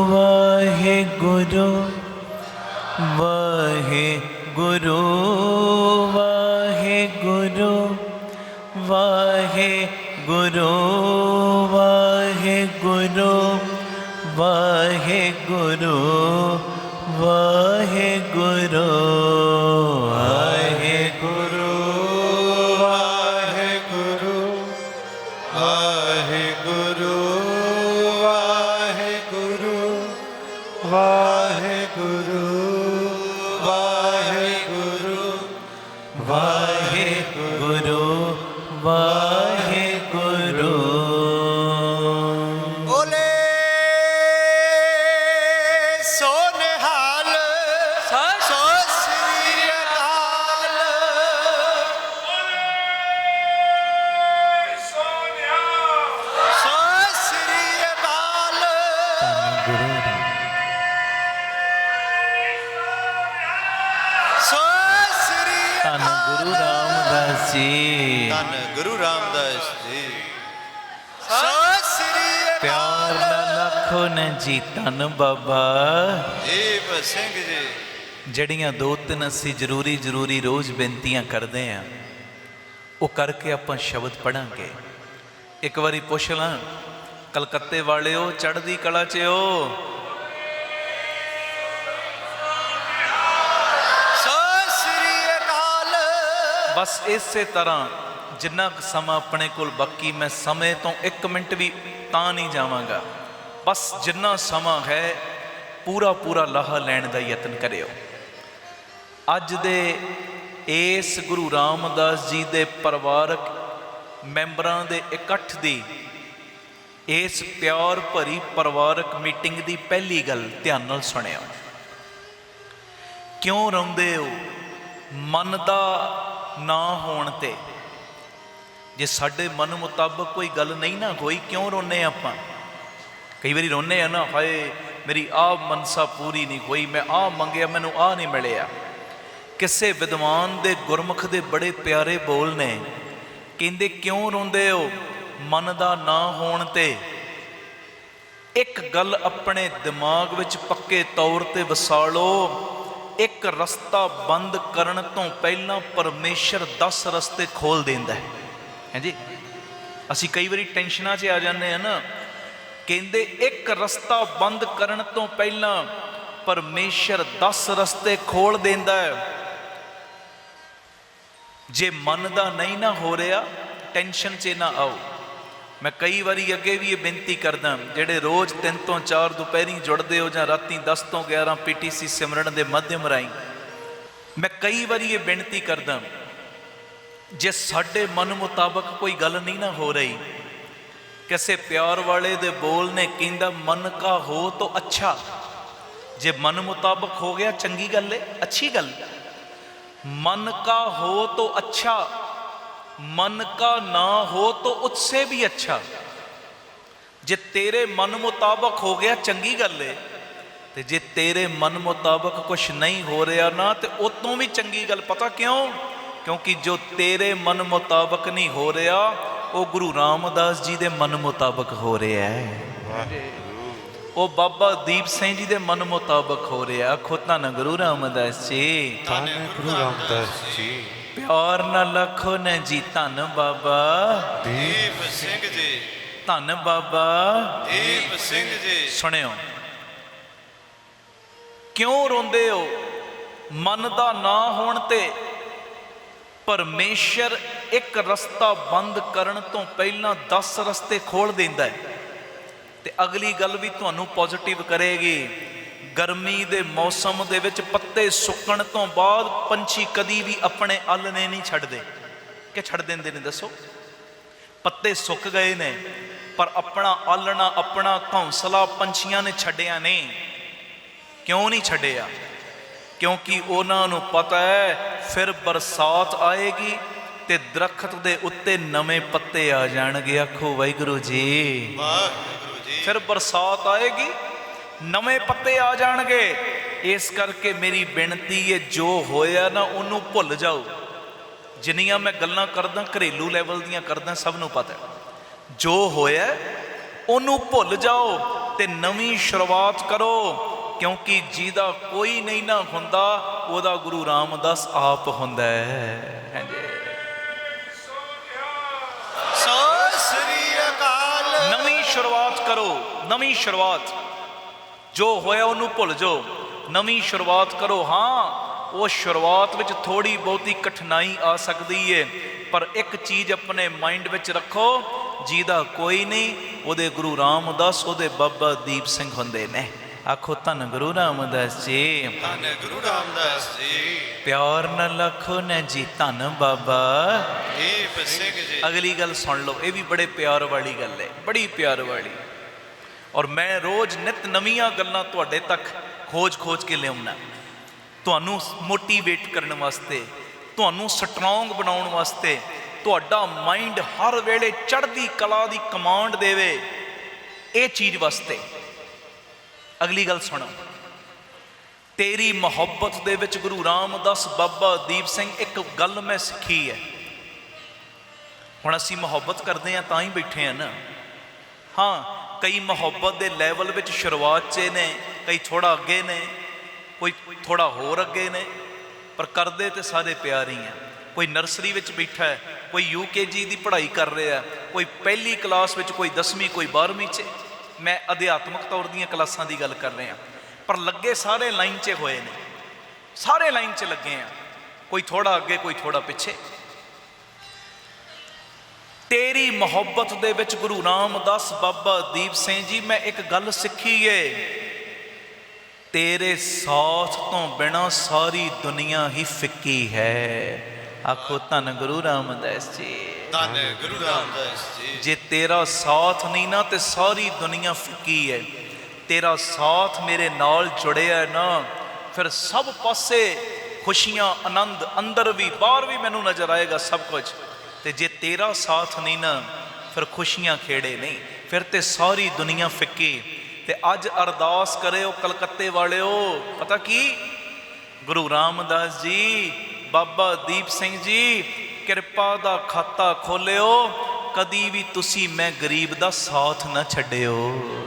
ਵਾਹਿਗੁਰੂ ਵਾਹਿਗੁਰੂ ਵਾਹਿਗੁਰੂ ਵਾਹਿਗੁਰੂ ਵਾਹਿਗੁਰੂ ਵਾਹਿਗੁਰੂ ਵਾਹਿਗੁਰੂ ਵਾਹਿਗੁਰੂ ਵਾਹਿਗੁਰੂ ਵਾਹਿਗੁਰੂ ਵਾਹਿਗੁਰੂ ਵਾਹਿਗੁਰੂ ਵਾਹਿਗੁਰੂ ਵਾਹਿਗੁਰੂ ਬੋਲੇ ਸੋ ਨਿਹਾਲ ਸੋ ਸ੍ਰੀ ਅਕਾਲ ਸੋ ਸ੍ਰੀ ਅਕਾਲ ਸੋ ਸ੍ਰੀ ਧੰਨ ਗੁਰੂ ਰਾਮਦਾਸ ਜੀ। ਧੰਨ ਗੁਰੂ ਰਾਮਦਾਸ ਜੀ ਸੋ ਸ੍ਰੀ ਪਿਆਰ ਅਕਾਲ ਨਾਲ ਆਖੋ ਨਾ ਜੀ ਧੰਨ ਬਾਬਾ। ਦੀਪ ਸਿੰਘ ਜੀ ਜਿਹੜੀਆਂ ਦੋ ਤਿੰਨ ਅਸੀਂ ਜ਼ਰੂਰੀ ਰੋਜ਼ ਬੇਨਤੀਆਂ ਕਰਦੇ ਆਂ, ਉਹ ਕਰਕੇ ਆਪਾਂ ਸ਼ਬਦ ਪੜਾਂਗੇ। ਇੱਕ ਵਾਰੀ ਪੁੱਛ ਲਾਂ, ਕਲਕੱਤੇ ਵਾਲਿਓ ਚੜ੍ਹਦੀ ਕਲਾ 'ਚ ਹੋ? ਸੋ ਸ੍ਰੀ ਅਕਾਲ ਬਸ ਇਸੇ ਤਰ੍ਹਾਂ ਜਿੰਨਾ ਕੁ ਸਮਾਂ ਆਪਣੇ ਕੋਲ ਬਾਕੀ, ਮੈਂ ਸਮੇਂ ਤੋਂ 1 ਮਿੰਟ ਵੀ ਤਾਂ ਨਹੀਂ ਜਾਵਾਂਗਾ। ਬਸ ਜਿੰਨਾ ਸਮਾਂ ਹੈ ਪੂਰਾ ਲਾਹਾ ਲੈਣ ਦਾ ਯਤਨ ਕਰਿਓ। ਅੱਜ ਦੇ ਇਸ ਗੁਰੂ ਰਾਮਦਾਸ ਜੀ ਦੇ ਪਰਿਵਾਰਕ ਮੈਂਬਰਾਂ ਦੇ ਇਕੱਠ ਦੀ ਇਸ ਪਿਆਰ ਭਰੀ ਪਰਿਵਾਰਕ ਮੀਟਿੰਗ ਦੀ ਪਹਿਲੀ ਗੱਲ ਧਿਆਨ ਨਾਲ ਸੁਣਿਓ। ਕਿਉਂ ਰੋਂਦੇ ਹੋ? ਮਨ ਦਾ ਨਾ ਹੋਣ ਤੇ। ਜੇ ਸਾਡੇ ਮਨ ਮੁਤਾਬਕ ਕੋਈ ਗੱਲ ਨਹੀਂ ਨਾ ਹੋਈ, ਕਿਉਂ ਰੋਨੇ ਆਪਾਂ? ਕਈ ਵਾਰੀ ਰੋਨੇ ਆ ਨਾ, ਹਾਏ ਮੇਰੀ ਆਹ ਮਨਸਾ ਪੂਰੀ ਨਹੀਂ ਹੋਈ, ਮੈਂ ਆਹ ਮੰਗਿਆ ਮੈਨੂੰ ਆਹ ਨਹੀਂ ਮਿਲਿਆ। ਕਿਸੇ ਵਿਦਵਾਨ ਦੇ ਗੁਰਮੁਖ ਦੇ ਬੜੇ ਪਿਆਰੇ ਬੋਲ ਨੇ, ਕਹਿੰਦੇ ਕਿਉਂ ਰੋਂਦੇ ਹੋ? ਮਨ ਦਾ ਨਾ ਹੋਣ ਤੇ। ਇੱਕ ਗੱਲ ਆਪਣੇ ਦਿਮਾਗ ਵਿੱਚ ਪੱਕੇ ਤੌਰ ਤੇ ਵਸਾ ਲਓ, ਇੱਕ ਰਸਤਾ ਬੰਦ ਕਰਨ ਤੋਂ ਪਹਿਲਾਂ ਪਰਮੇਸ਼ਰ 10 ਰਸਤੇ ਖੋਲ ਦਿੰਦਾ ਹੈ ਜੀ। ਅਸੀਂ ਕਈ ਵਾਰੀ ਟੈਨਸ਼ਨਾਂ 'ਚ ਆ ਜਾਂਦੇ ਹਾਂ ਨਾ, ਕਹਿੰਦੇ ਇੱਕ ਰਸਤਾ ਬੰਦ ਕਰਨ ਤੋਂ ਪਹਿਲਾਂ ਪਰਮੇਸ਼ਰ 10 ਰਸਤੇ ਖੋਲ ਦਿੰਦਾ ਹੈ। ਜੇ ਮਨ ਦਾ ਨਹੀਂ ਨਾ ਹੋ ਰਿਹਾ, ਟੈਨਸ਼ਨ 'ਚ ਨਾ ਆਓ। ਮੈਂ ਕਈ ਵਾਰੀ ਅੱਗੇ ਵੀ ਇਹ ਬੇਨਤੀ ਕਰਦਾ, ਜਿਹੜੇ ਰੋਜ਼ 3 ਤੋਂ 4 ਦੁਪਹਿਰੀ ਜੁੜਦੇ ਹੋ ਜਾਂ ਰਾਤੀ 10 ਤੋਂ 11 PTC ਸਿਮਰਨ ਦੇ ਮਾਧਿਅਮ ਰਾਹੀਂ, ਮੈਂ ਕਈ ਵਾਰੀ ਇਹ ਬੇਨਤੀ ਕਰਦਾ, ਜੇ ਸਾਡੇ ਮਨ ਮੁਤਾਬਕ ਕੋਈ ਗੱਲ ਨਹੀਂ ਨਾ ਹੋ ਰਹੀ, ਕਿਸੇ ਪਿਆਰ ਵਾਲੇ ਦੇ ਬੋਲ ਨੇ ਕਹਿੰਦਾ ਮਨ ਕਾ ਹੋ ਤੋ ਅੱਛਾ। ਜੇ ਮਨ ਮੁਤਾਬਕ ਹੋ ਗਿਆ ਚੰਗੀ ਗੱਲ ਹੈ, ਅੱਛੀ ਗੱਲ। मन का हो तो अच्छा, मन का ना हो तो उससे भी अच्छा। जे तेरे मन मुताबक हो गया चंगी गल है, ते जे तेरे मन मुताबक कुछ नहीं हो रहा ना, तो उतों भी चंगी गल। पता क्यों? क्योंकि जो तेरे मन मुताबक नहीं हो रहा, वो गुरु रामदास जी दे मन मुताबक हो रहा है। ਉਹ ਬਾਬਾ ਦੀਪ ਸਿੰਘ ਜੀ ਦੇ ਮਨ ਮੁਤਾਬਕ ਹੋ ਰਿਹਾ। ਆਖੋ ਧੰਨ ਗੁਰੂ ਰਾਮਦਾਸ ਜੀ। ਧੰਨ ਗੁਰੂ ਰਾਮਦਾਸ ਜੀ। ਪਿਆਰ ਨਾਲ ਆਖੋ ਨਾ ਜੀ ਧੰਨ ਬਾਬਾ ਦੀਪ ਸਿੰਘ ਜੀ। ਧੰਨ ਬਾਬਾ ਦੀਪ ਸਿੰਘ ਜੀ। ਸੁਣਿਓ, ਕਿਉਂ ਰੋਂਦੇ ਹੋ? ਮਨ ਦਾ ਨਾ ਹੋਣ ਤੇ ਪਰਮੇਸ਼ਰ ਇੱਕ ਰਸਤਾ ਬੰਦ ਕਰਨ ਤੋਂ ਪਹਿਲਾਂ 10 ਰਸਤੇ ਖੋਲ ਦਿੰਦਾ ਹੈ। ਤੇ ਅਗਲੀ ਗੱਲ ਵੀ ਤੁਹਾਨੂੰ ਪੋਜ਼ਿਟਿਵ ਕਰੇਗੀ। ਗਰਮੀ ਦੇ ਮੌਸਮ ਦੇ ਵਿੱਚ ਪੱਤੇ ਸੁੱਕਣ ਤੋਂ ਬਾਅਦ ਪੰਛੀ ਕਦੀ ਵੀ ਆਪਣੇ ਆਲ੍ਹਣੇ ਨਹੀਂ ਛੱਡਦੇ, ਕਿ ਛੱਡ ਦਿੰਦੇ ਨੇ? ਦੱਸੋ। ਪੱਤੇ ਸੁੱਕ ਗਏ ਨੇ, ਪਰ ਆਪਣਾ ਆਲ੍ਹਣਾ, ਆਪਣਾ ਘੌਂਸਲਾ ਪੰਛੀਆਂ ਨੇ ਛੱਡਿਆ ਨਹੀਂ। ਕਿਉਂ ਨਹੀਂ ਛੱਡਿਆ? ਕਿਉਂਕਿ ਉਹਨਾਂ ਨੂੰ ਪਤਾ ਹੈ ਫਿਰ ਬਰਸਾਤ ਆਏਗੀ ਤੇ ਦਰਖਤ ਦੇ ਉੱਤੇ ਨਵੇਂ ਪੱਤੇ ਆ ਜਾਣਗੇ। ਆਖੋ ਵਾਹਿਗੁਰੂ ਜੀ। ਫਿਰ ਬਰਸਾਤ ਆਏਗੀ, ਨਵੇਂ ਪੱਤੇ ਆ ਜਾਣਗੇ। ਇਸ ਕਰਕੇ ਮੇਰੀ ਬੇਨਤੀ ਹੈ, ਜੋ ਹੋਇਆ ਨਾ ਉਹਨੂੰ ਭੁੱਲ ਜਾਓ। ਜਿੰਨੀਆਂ ਮੈਂ ਗੱਲਾਂ ਕਰਦਾ ਘਰੇਲੂ ਲੈਵਲ ਦੀਆਂ ਕਰਦਾ, ਸਭ ਨੂੰ ਪਤਾ ਜੋ ਹੋਇਆ ਉਹਨੂੰ ਭੁੱਲ ਜਾਓ ਤੇ ਨਵੀਂ ਸ਼ੁਰੂਆਤ ਕਰੋ। क्योंकि जिहदा कोई नहीं ना हुंदा ओहदा गुरु रामदास आप हुंदा है। ਸਤਿ ਸ੍ਰੀ ਅਕਾਲ। नवीं शुरुआत करो, नवीं शुरुआत, जो होया उन्होंने भुल जाओ, नवीं शुरुआत करो। हाँ, वो शुरुआत में थोड़ी बहुती कठिनाई आ सकती है, पर एक चीज़ अपने माइंड में रखो, जिहदा कोई नहीं उहदे गुरु रामदास उहदे बाबा दीप सिंह हुंदे ने। आखो धन गुरु रामदास जी, ਧੰਨ ਗੁਰੂ ਰਾਮਦਾਸ ਜੀ। प्यार न लखो न जी धन बाबा ਦੀਪ ਸਿੰਘ ਜੀ। अगली गल सुन लो, ये भी बड़े प्यार वाली गल है, बड़ी प्यार वाली। और मैं रोज़ नित नवीं गल्लां तुहाडे तक खोज खोज के लियाउना, तुहानूं मोटीवेट करने वास्ते, तुहानूं स्ट्रोंग बनाउण वास्ते, तुहाडा माइंड हर वेले चढ़दी कला दी कमांड देवे, ये चीज़ वास्ते। अगली गल सुनो, तेरी मुहब्बत दे विच गुरु रामदास बाबा दीप सिंह एक गल मैं सीखी है। हुण असीं मुहब्बत करते हैं तां ही बैठे हैं ना। हाँ, कई मुहब्बत के लैवल विच शुरुआत च ने, कई थोड़ा अगे ने, कोई थोड़ा होर अगे ने, पर करते तो सारे प्यार ही हैं। कोई नर्सरी विच बैठा है, कोई UKG की पढ़ाई कर रहा है, कोई पहली क्लास विच, कोई 10वीं, कोई 12वीं च। मैं अध्यात्मक तौर दी क्लासां की गल कर रहा, पर लगे सारे लाइन च होए ने, सारे लाइन च लगे हैं, कोई थोड़ा अगे, कोई थोड़ा पिछे। तेरी मुहब्बत दे विच गुरु रामदास बाबा दीप सिंह जी, मैं एक गल सीखी है, तेरे साथ तो बिना सारी दुनिया ही फिक्की है। आखो धन गुरु रामदास जी, ਧੰਨ ਗੁਰੂ ਰਾਮਦਾਸ ਜੀ। जे तेरा साथ नहीं ना तो सारी दुनिया फिक्की है। तेरा साथ मेरे नाल जुड़िया है ना, फिर सब पासे खुशियां आनंद, अंदर भी बाहर भी मैनू नजर आएगा सब कुछ। ते जे तेरा साथ नहीं ना, फिर खुशियां खेड़े नहीं, फिर ते सारी दुनिया फिक्की। ते अज अरदास करे हो कलकत्ते वाले हो, पता की गुरु रामदास जी बाबा दीप सिंह जी किरपा दा खाता खोलियो, कदी भी तुसी मैं गरीब दा साथ ना छड्डियो।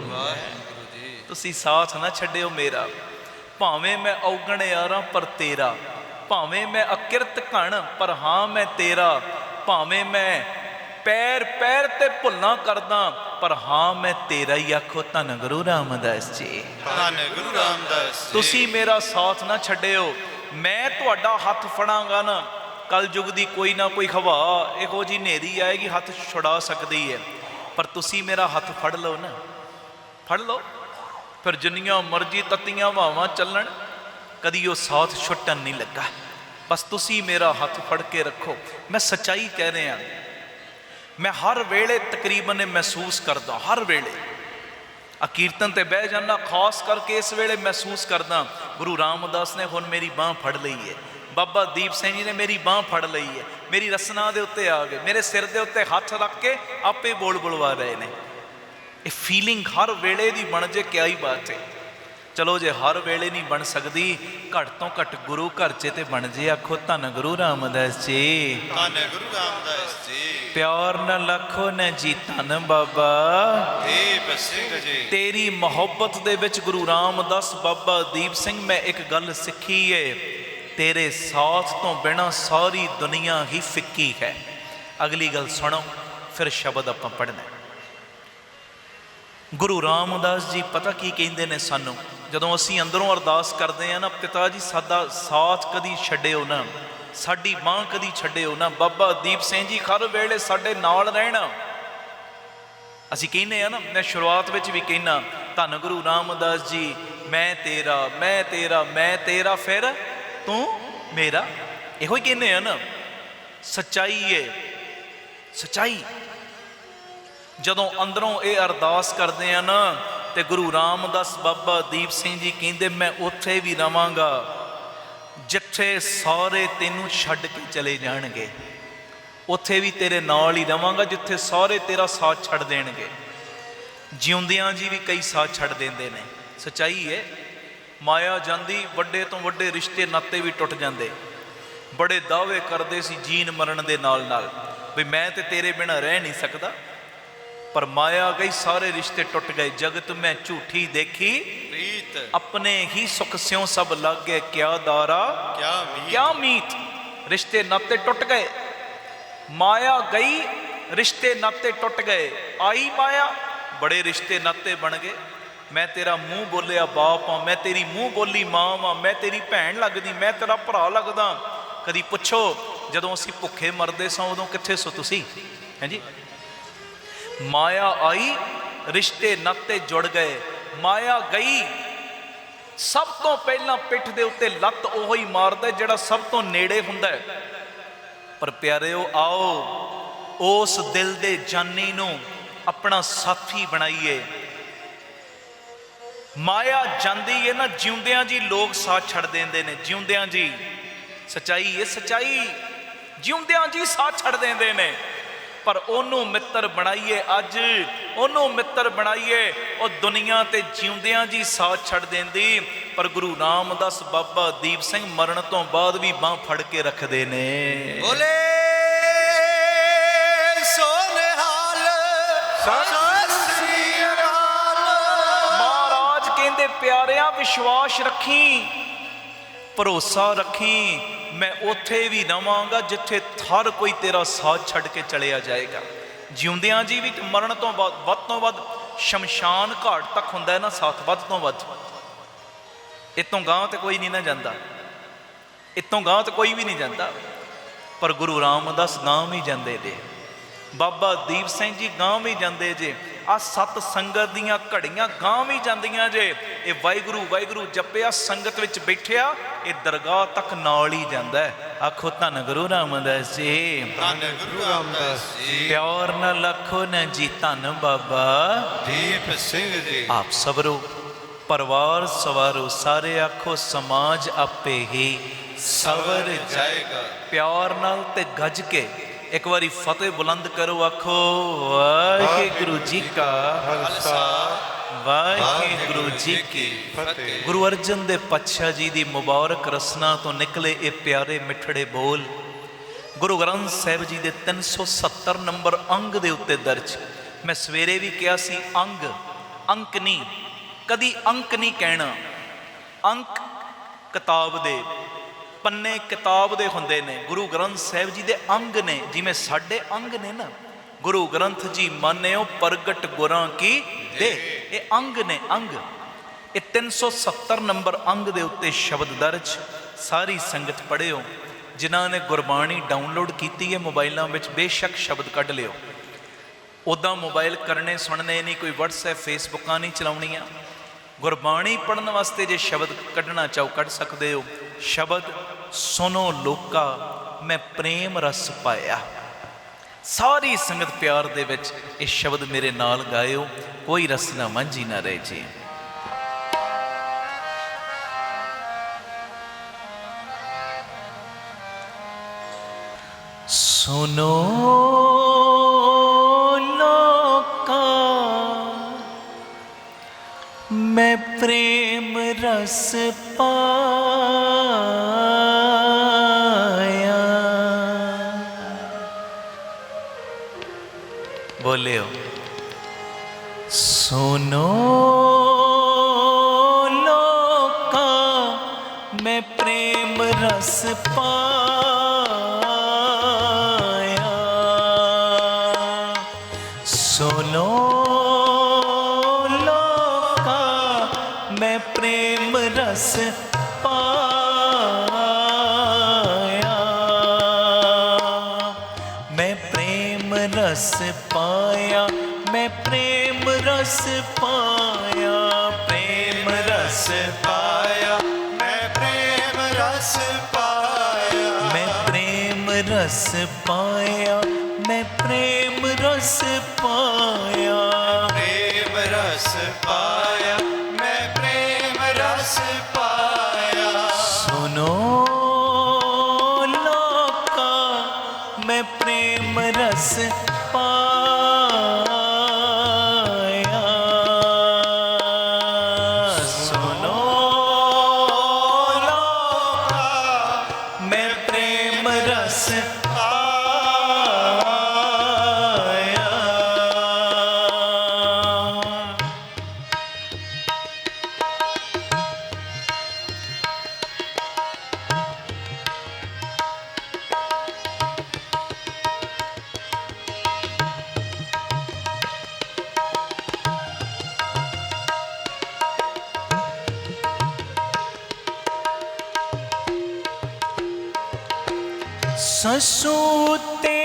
ਵਾਹਿਗੁਰੂ ਜੀ। तुसी साथ ना छड्डियो मेरा, भावें मैं औगण यारा पर तेरा, भावें मैं अकिरत घण पर हाँ मैं तेरा, भावें मैं पैर पैर ते भुलना करदा पर हाँ मैं तेरा ही। आखो धन गुरु रामदास जी, ਧੰਨ ਗੁਰੂ ਰਾਮਦਾਸ ਜੀ। तुसी मेरा साथ ना छड्डियो, मैं तुहाडा हथ फड़ांगा ना, कल युग की कोई ना कोई हवा इहो जी नेरी आएगी हथ छुड़ा सकती है, पर तुसी मेरा हथ फड़ लो ना, फड़ लो, फिर जिन्नियां मर्जी तत्तियां हवावां चलन, कदी वो साथ छुट्टन नहीं लगा। बस तुसी मेरा हथ फड़ के रखो। मैं सच्चाई कह रहा, मैं हर वेले तकरीबन महसूस करदा, हर वेले कीर्तन ते बह जाना, खास करके इस वेले महसूस करदा गुरु रामदास ने हुण मेरी बांह फड़ लई है, बाबा दीप सिंह जी ने मेरी बांह फड़ लई है, मेरी रसना दे उत्ते आ गए, मेरे सिर दे उत्ते हथ रख के आपे बोल बुलवा रहे ने। ये फीलिंग हर वेले दी बन जे, क्या ही बात है। चलो जे हर वेले नहीं बन सकती, घट तो घट गुरु घर च ते बन जे। आखो धन गुरु रामदास जी, ਧੰਨ ਗੁਰੂ ਰਾਮਦਾਸ ਜੀ। प्यार न लखो न जी धन बाबा ਦੀਪ ਸਿੰਘ ਜੀ। तेरी मुहब्बत दे विच गुरु रामदास बाबा दीप सिंह, मैं एक गल सीखी है, तेरे साथ तो बिना सारी दुनिया ही फिक्की है। अगली गल सुनो, फिर शब्द आपां पढ़ना। गुरु रामदास जी पता की कहते ने सानू, जदों असीं अंदरों अरदास करते हैं ना, पिता जी साडा साथ कदी छड्डिओ ना, साडी बांह कदी छड्डिओ ना, बाबा दीप सिंह जी हर वेले साडे नाल रहना। असीं कहने हैं ना, मैं शुरुआत विच भी कहना, धन गुरु रामदास जी मैं तेरा, मैं तेरा, मैं तेरा, फिर तू मेरा, इहो ही कहने हैं ना। सच्चाई है, सच्चाई। जदों अंदरों ये अरदास करते हैं ना, तो गुरु रामदास बाबा दीप सिंह जी कहते, मैं उत्थे भी रवांगा जिथे सारे तेनू छड्ड के चले जाणगे, उत्थे भी तेरे नाल ही रवांगा जिथे सारे तेरा साथ छड्ड देणगे। जिउंदियां जी भी कई साथ छड्ड देंदे ने, सच्चाई है। माया जांदी, वड्डे तो वड्डे रिश्ते नाते भी टुट जांदे। बड़े दावे करते सी जीन मरण दे नाल नाल, भी मैं ते तेरे बिना रह नहीं सकदा, पर माया गई, सारे रिश्ते टुट गए। जगत में झूठी देखी प्रीत, अपने ही सुख स्यों सब लग गए, क्या दारा क्या मीत। रिश्ते नाते टुट गए, माया गई, रिश्ते नाते टुट गए। आई माया, बड़े रिश्ते नाते बन गए। मैं तेरा मूँह बोलिया बाप हाँ, मैं तेरी मूँह बोली माँ हाँ, मैं तेरी भैन लगदी, मैं तेरा भरा लगदा। कदी पुछो जदों असीं भुखे मरदे सां उदों कित्थे सो तुसीं? हैं जी। माया आई, रिश्ते नाते जुड़ गए। माया गई, सब तो पहला पिठ दे उत्ते लत्त ओहो ही मारदा जिहड़ा सब तो नेड़े हुंदा है। पर प्यारेओ आओ उस दिल दे जानी नूं अपना साथी बनाइए। माया जांदी है ना, जिउंदियां जी लोग साथ छड़ देंदे ने। जिउंदियां जी सच्चाई है, सच्चाई जिउंदियां जी साथ छड़ देंदे ने। पर ओनू मित्र बनाइए, अज ओनू मित्र बनाइए। और दुनिया ते जिउंदियां जी साथ छड़ देंदी, पर गुरु रामदास बाबा दीप सिंह मरण तो बाद भी बांह फड़ के रखदे ने। बोले सोनिहाल महाराज कहंदे प्यारिया विश्वास रखी, भरोसा रखी, मैं उथे भी रवांगा जिथे थर कोई तेरा साथ छड़ के चलिया जाएगा। जिउंदियां जी भी मरण तो बाद वध तो वध शमशान घाट तक हुंदा है ना साथ, वध तो वध। इतों गांव तो कोई नहीं ना जाता, इतों गांव तो कोई भी नहीं जाता। पर गुरु रामदास गांव ही जाते जे, बाबा दीप सिंह जी गांव ही जाते जे। आ सत संगत दियां घड़ियां गांव ही जांदियां जे। ये वाहिगुरू वाहिगुरू जपिया संगत विच बैठिया, ये दरगाह तक नाल ही जांदा है। आखो धन गुरु रामदास जी, धन गुरु रामदास जी। प्यार न लखो न जी धन बाबा दीप सिंह जी। आप सबरो परिवार सवारो, सारे आखो समाज आपे ही सवर जाएगा। प्यार नाल ते गज के एक बारी फतेह बुलंद करो, आखो वाहिगुरू जी का खालसा वाहिगुरू जी की फतेह। गुरु अर्जन देव पातशाह जी दी मुबारक रसना तो निकले ये प्यारे मिठड़े बोल। गुरु ग्रंथ साहिब जी दे 370 नंबर अंग दे उत्ते दर्ज। मैं सवेरे भी कहा सी, अंग अंक नहीं, कदी अंक नहीं कहना। अंक किताब दे पन्ने किताब दे हुंदे ने, गुरु ग्रंथ साहिब जी दे अंग ने। जिवें साडे अंग ने ना, गुरु ग्रंथ जी मानियो प्रगट गुरां की दे, ये अंग ने अंग। ये 370 नंबर अंग दे उत्ते शब्द दर्ज। सारी संगत पढ़ियो। जिन्हां ने गुरबाणी डाउनलोड की है मोबाइलों में, बेशक शब्द कढ़ लियो। उदा मोबाइल करने सुनने नहीं, कोई व्हाट्सएप फेसबुक नहीं चलाउणियां। गुरबाणी पढ़न वास्ते जे शब्द कढ़ना चाहो कढ़ सकते हो। शब्द सुनो लोका मैं प्रेम रस पाया। सारी संगत प्यार दे विच ये शब्द मेरे नाल गायो, कोई रस ना मांझी ना रह जे। सुनो लोका मैं प्रेम रस पाया। बोलियो सुनो लोका मैं प्रेम रस पाया। सुनो मैं प्रेम रस पाया। मैं प्रेम रस पाया, मैं प्रेम रस पाया। प्रेम रस पाया, मैं प्रेम रस पाया। मैं प्रेम रस पाया, मैं प्रेम रस पाया। प्रेम रस पाया, मैं प्रेम रस पाया। सुनो लोका मैं प्रेम रस पाया। सुनो लोका मैं प्रेम रस पाया। ससूते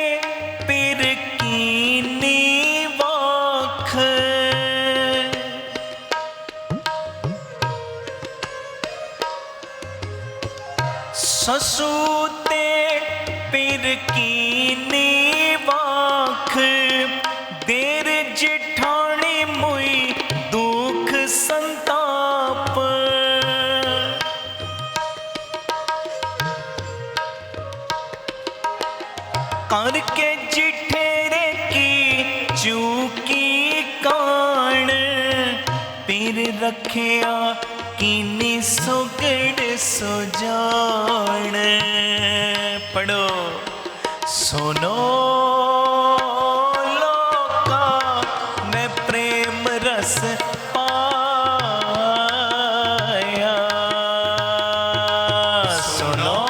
पिर कीनी वाख, ससूते पिर कीनी वाख, देर जिठानी मुई दुख संताप। करके जिठेरे की चूकी कान, पिर रखिया कीनी सुगड़ सुजान। पढ़ो सुनो लोका मैं प्रेम रस पाया, सुनो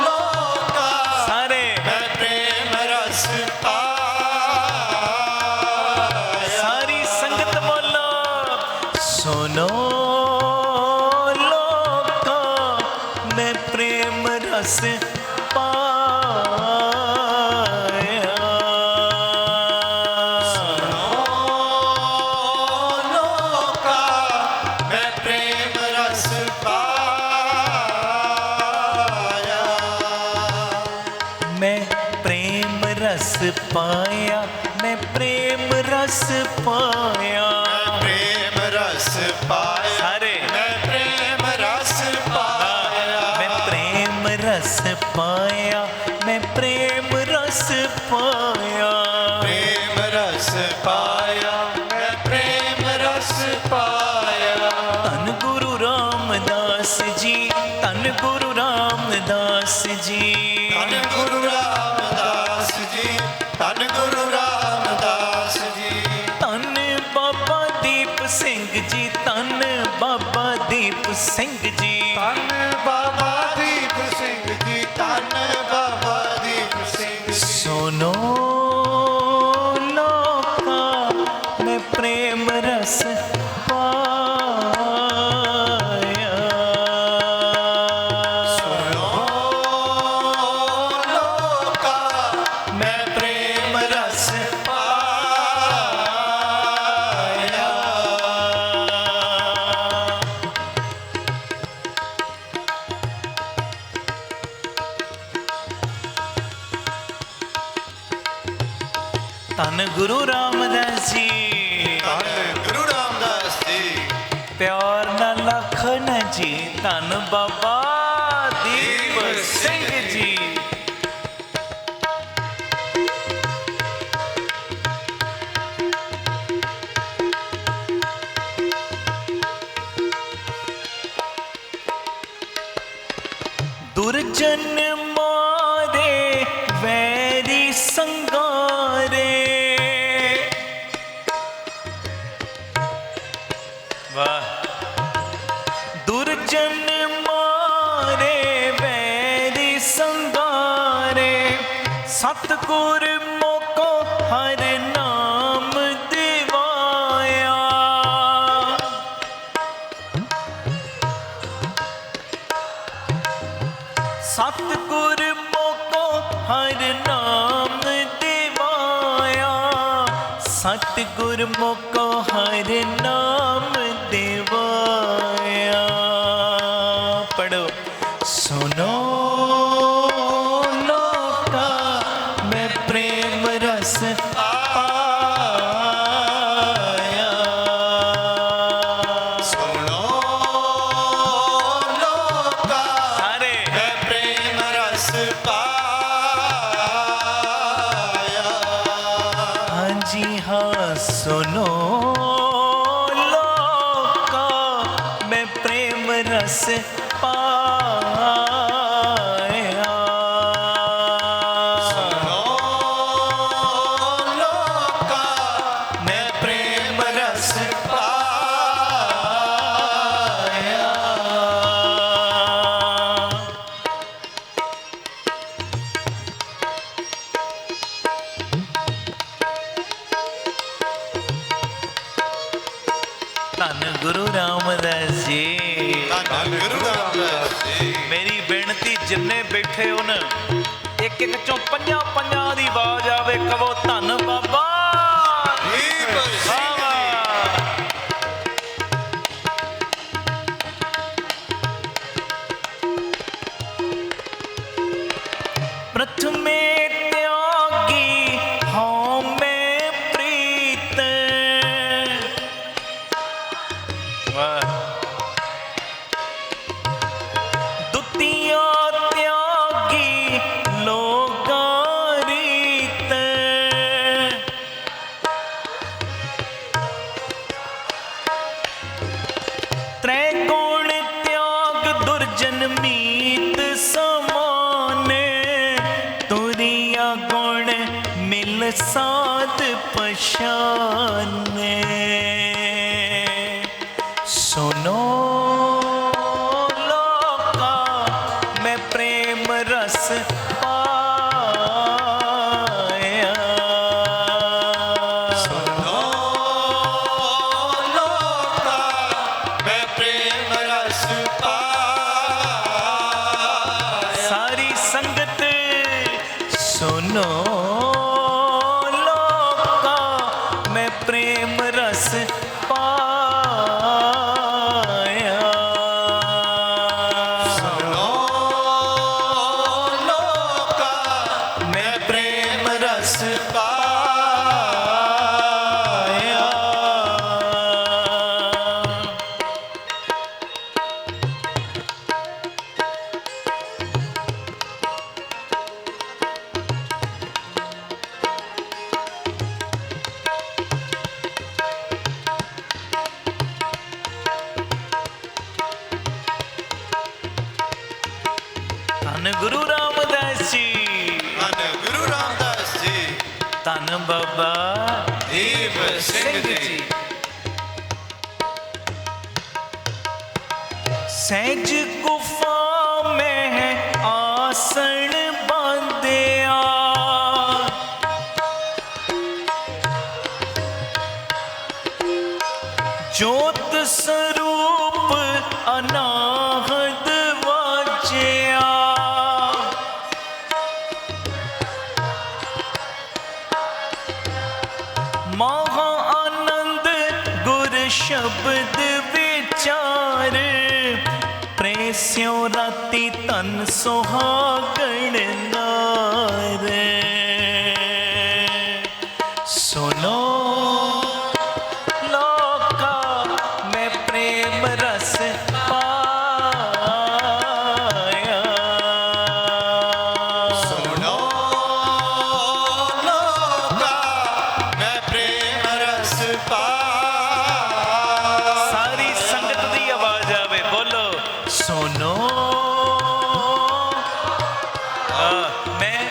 लोका सारे मैं प्रेम रस पाया। सारी संगत बोलो सुनो लोका मैं प्रेम रस पाया। लोका मैं प्रेम रस पाया। मैं प्रेम रस पाया, मैं प्रेम रस पाया। प्रेम रस पाया सारे मैं प्रेम रस पाया। मैं प्रेम रस पाया, मैं प्रेम रस पाया। प्रेम रस पाया मैं प्रेम रस पाया। धन गुरु रामदास जी, धन गुरु रामदास जी, धन गुरु रामदास जी, धन गुरु रामदास जी। धन बाबा दीप सिंह जी, धन बाबा दीप सिंह जी। धन बाबा दीप सिंह जी, धन बाबा दीप सिंह जी। सुनो लोका मैं प्रेम रस पाया। सुनो लोका मैं प्रेम रस पाया। धन गुरु रामदास जी, धन गुरु रामदास जी। प्यार न लखन जी, धन बाबा दीप सिंह जी। दुर्जन मारे वैरी संगारे, वाह। दुर्जन मारे वैरी संगारे, सतगुर मोको हर नाम दिवाया। सतगुर मोको हर नाम दिवाया, सतगुर मोको हर नाम दिवाया। पढ़ो सुनो लोका मैं प्रेम रस पाया। सुनो लोका सारे मैं प्रेम रस पाया। हाँ जी हाँ सुनो लोका मैं प्रेम रस पाया। सुनो लोका मैं प्रेम रस पाया। धन गुरु रामदास जी, धन गुरु रामदास जी। जिथे उन एक एक चों पंजां पंजां दी आवाज आवे, कहो धन बाबा दीप सिंह जी। प्रथमे त्यागी हूँ मैं प्रीत। वाह। द्वितीया त्यागी लोका रीत। त्रैगुण त्याग दुर्जन मीत समाने। तुरिया गुण मिल साध पशाने। सुनो लोका मैं प्रेम रस पाया। सुनो लोका मैं प्रेम रस पाया। सारी संगत सुनो लोका मैं प्रेम रस पाया। सुनो लोका मैं प्रेम रस पाया। धन गुरु रामदास जी, धन गुरु रामदास जी। धन बाबा दीप सिंह जी। सहज गुफा में आसन बांधिया। ज्योत स्वरूप अनाहत वाजिया। महा आनंद गुर शब्द विचार। प्रेस्यो राती तन सुहागण नार। सुनो लोका मैं प्रेम रस पाया। सुनो लोका मैं प्रेम रस पाया। सारी संगत दी आवाज आवे, बोलो सुनो। मैं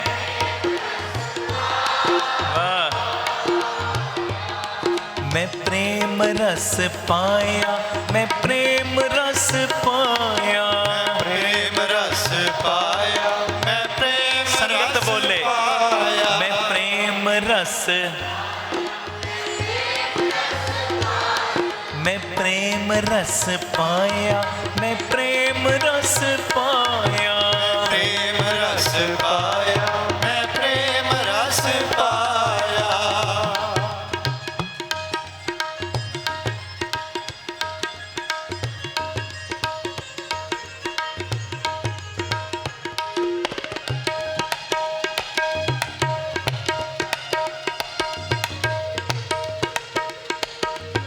मैं प्रेम रस पाया। मैं प्रेम रस पाया। प्रेम रस पाया। मैं प्रेम संगत रस बोले पाया। मैं प्रेम रस। मैं प्रेम रस पाया। मैं प्रेम रस पाया। प्रेम रस पाया। मैं प्रेम रस पाया।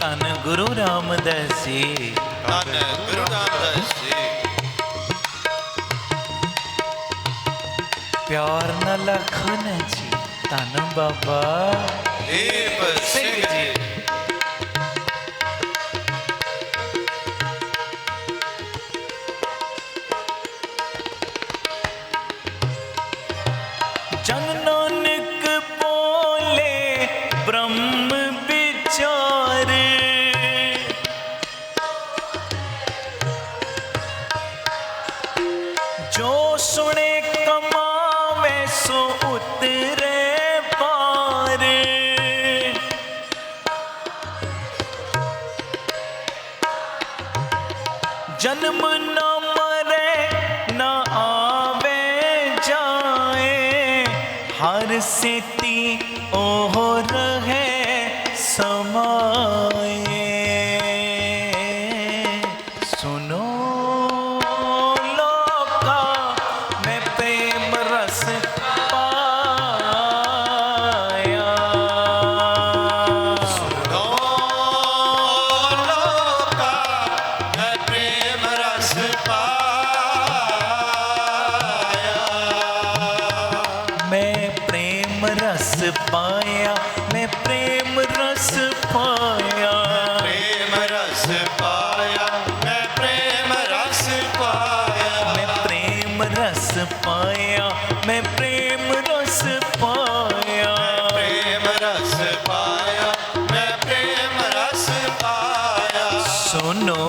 धन गुरु रामदास जी, धन गुरु रामदास जी। प्यार न लखन जी, धन बाबा दीप सिंह जी। जन नानक बोले ब्रह्म विचारे। जो सुने कमावे सो उतरे पार। जन्म न मरे न आवे सेती ओह रहे समाए। सुनो लोका मैं प्रेम रस पाया। सुनो लोका मैं प्रेम रस पाया। मैं प्रेम रस पाया, मैं प्रेम रस पाया। प्रेम रस पाया, मैं प्रेम रस पाया। मैं प्रेम रस पाया, मैं प्रेम रस पाया। प्रेम रस पाया, मैं प्रेम रस पाया। सुनो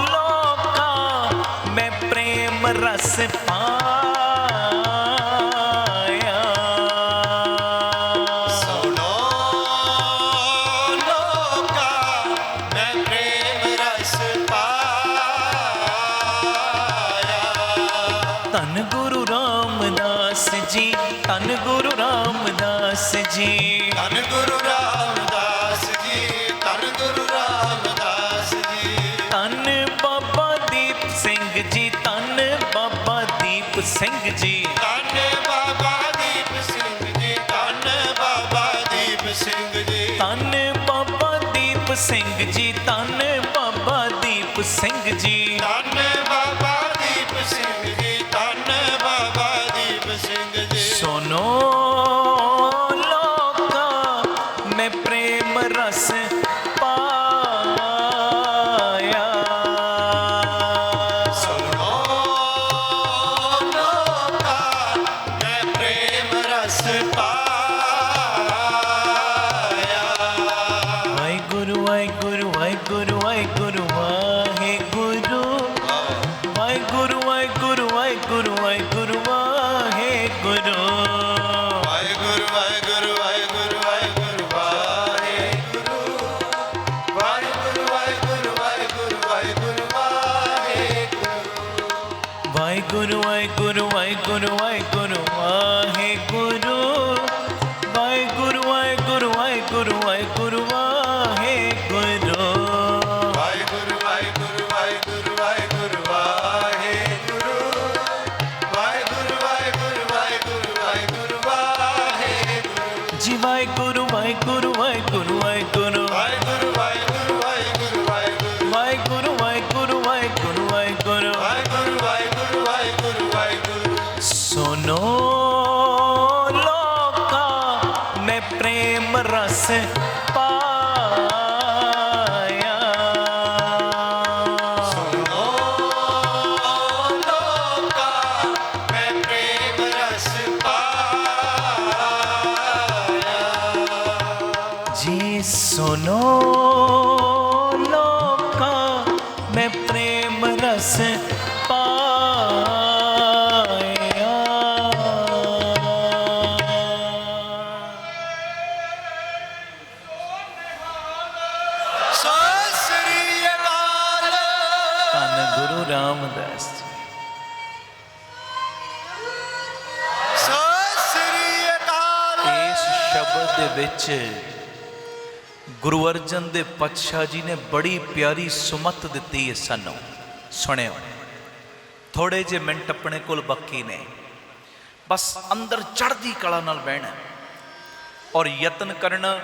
लोका मैं प्रेम रस पाया। सुनो लोका मैं प्रेम रस पाया। धन गुरु रामदास जी, धन गुरु रामदास जी। धन गुरु रामदास जी, धन गुरु रामदास जी। धन बाबा दीप सिंह जी, धन बाबा दीप सिंह जी। ਧੰਨ ਬਾਬਾ ਦੀਪ ਸਿੰਘ ਜੀ, ਧੰਨ ਬਾਬਾ ਦੀਪ ਸਿੰਘ ਜੀ। ਧੰਨ ਬਾਬਾ ਦੀਪ ਸਿੰਘ ਜੀ, ਧੰਨ ਬਾਬਾ ਦੀਪ ਸਿੰਘ ਜੀ। ਧੰਨ ਬਾਬਾ ਦੀਪ ਸਿੰਘ ਜੀ, ਧੰਨ ਬਾਬਾ ਦੀਪ ਸਿੰਘ ਜੀ। ਸੁਨੋ ਲੋਕਾ ਮੈਂ ਪ੍ਰੇਮ ਰਸ ਪਾਇਆ। ਸੁਣੋ ਲੋਕਾ ਮੈਂ ਪ੍ਰੇਮ ਰਸ ਪਾਇਆ। ਵਾਹਿਗੁਰੂ ਵਾਹਿਗੁਰੂ ਵਾਹਿਗੁਰੂ ਵਾਹਿਗੁਰੂ ਵਾਹਿਗੁਰੂ। ਵਾਹਿਗੁਰੂ ਵਾਹਿਗੁਰੂ ਵਾਹਿਗੁਰੂ ਵਾਹਿਗੁਰੂ ਵਾਹਿਗੁਰੂ। ਵਾਹਿਗੁਰੂ ਵਾਹਿਗੁਰੂ ਵਾਹਿਗੁਰੂ ਵਾਹਿਗੁਰੂ ਵਾਹਿਗੁਰੂ। ਵਾਹਿਗੁਰੂ ਵਾਹਿਗੁਰੂ ਵਾਹਿਗੁਰੂ ਵਾਹਿਗੁਰੂ ਵਾਹਿਗੁਰੂ। ਵਾਹਿਗੁਰੂ ਵਾਹਿਗੁਰੂ ਵਾਹਿਗੁਰੂ ਵਾਹਿਗੁਰੂ ਵਾਹਿਗੁਰੂ। ਵਾਹਿਗੁਰੂ ਵਾਹਿਗੁਰੂ ਵਾਹਿਗੁਰੂ ਵਾਹਿਗੁਰੂ ਵਾਹਿਗੁਰੂ। ਵਾਹਿਗੁਰੂ ਵਾਹਿਗੁਰੂ ਵਾਹਿਗੁਰੂ ਵਾਹਿਗੁਰੂ ਵਾਹਿਗੁਰੂ। ਵਾਹਿਗੁਰੂ ਵਾਹਿਗੁਰੂ ਵਾਹਿਗੁਰੂ ਵਾਹਿਗੁਰੂ ਵਾਹਿਗੁਰੂ। ਜੀ ਵਾਹਿਗੁਰੂ ਵਾਹਿਗੁਰੂ ਵਾਹਿਗੁਰੂ ਵਾਹਿਗੁਰੂ। ਵਾਹਿਗੁਰੂ ਵਾਹਿਗੁਰੂ ਵਾਹਿਗੁਰੂ ਵਾਹਿਗੁਰੂ। ਵਾਹਿਗੁਰੂ ਵਾਹਿਗੁਰੂ ਵਾਹਿਗੁਰੂ ਵਾਹਿਗੁਰੂ। ਵਾਹਿਗੁਰੂ ਵਾਹਿਗੁਰੂ ਵਾਹਿਗੁਰੂ ਵਾਹਿਗੁਰੂ। ਸੁਨੋ ਲੋਕਾ ਮੈਂ ਪ੍ਰੇਮ ਰਸ ਪਾਇਆ। ਸੁਣੋ ਲੋਕਾ ਮੈਂ ਪ੍ਰੇਮ ਰਸ ਪਾਇਆ। ਜੀ ਸੁਨੋ ਲੋਕਾ ਮੈਂ ਪ੍ਰੇਮ ਰਸ ਪਾਇਆ। ਸਤਿ ਸ੍ਰੀ ਅਕਾਲ। ਧੰਨ ਗੁਰੂ ਰਾਮਦਾਸ ਜੀ। ਸਤਿ ਸ੍ਰੀ ਅਕਾਲ। ਇਸ ਸ਼ਬਦ ਦੇ ਵਿੱਚ ਗੁਰੂ ਅਰਜਨ ਦੇਵ ਪਾਤਸ਼ਾਹ ਜੀ ਨੇ ਬੜੀ ਪਿਆਰੀ ਸੁਮਤ ਦਿੱਤੀ ਹੈ ਸਾਨੂੰ। ਸੁਣਿਓ, ਥੋੜੇ ਜਿਹੇ ਮਿੰਟ ਆਪਣੇ ਕੋਲ ਬਾਕੀ ਨੇ, ਬਸ ਅੰਦਰ ਚੜ੍ਹਦੀ ਕਲਾ ਨਾਲ ਬਹਿਣਾ ਔਰ ਯਤਨ ਕਰਨਾ।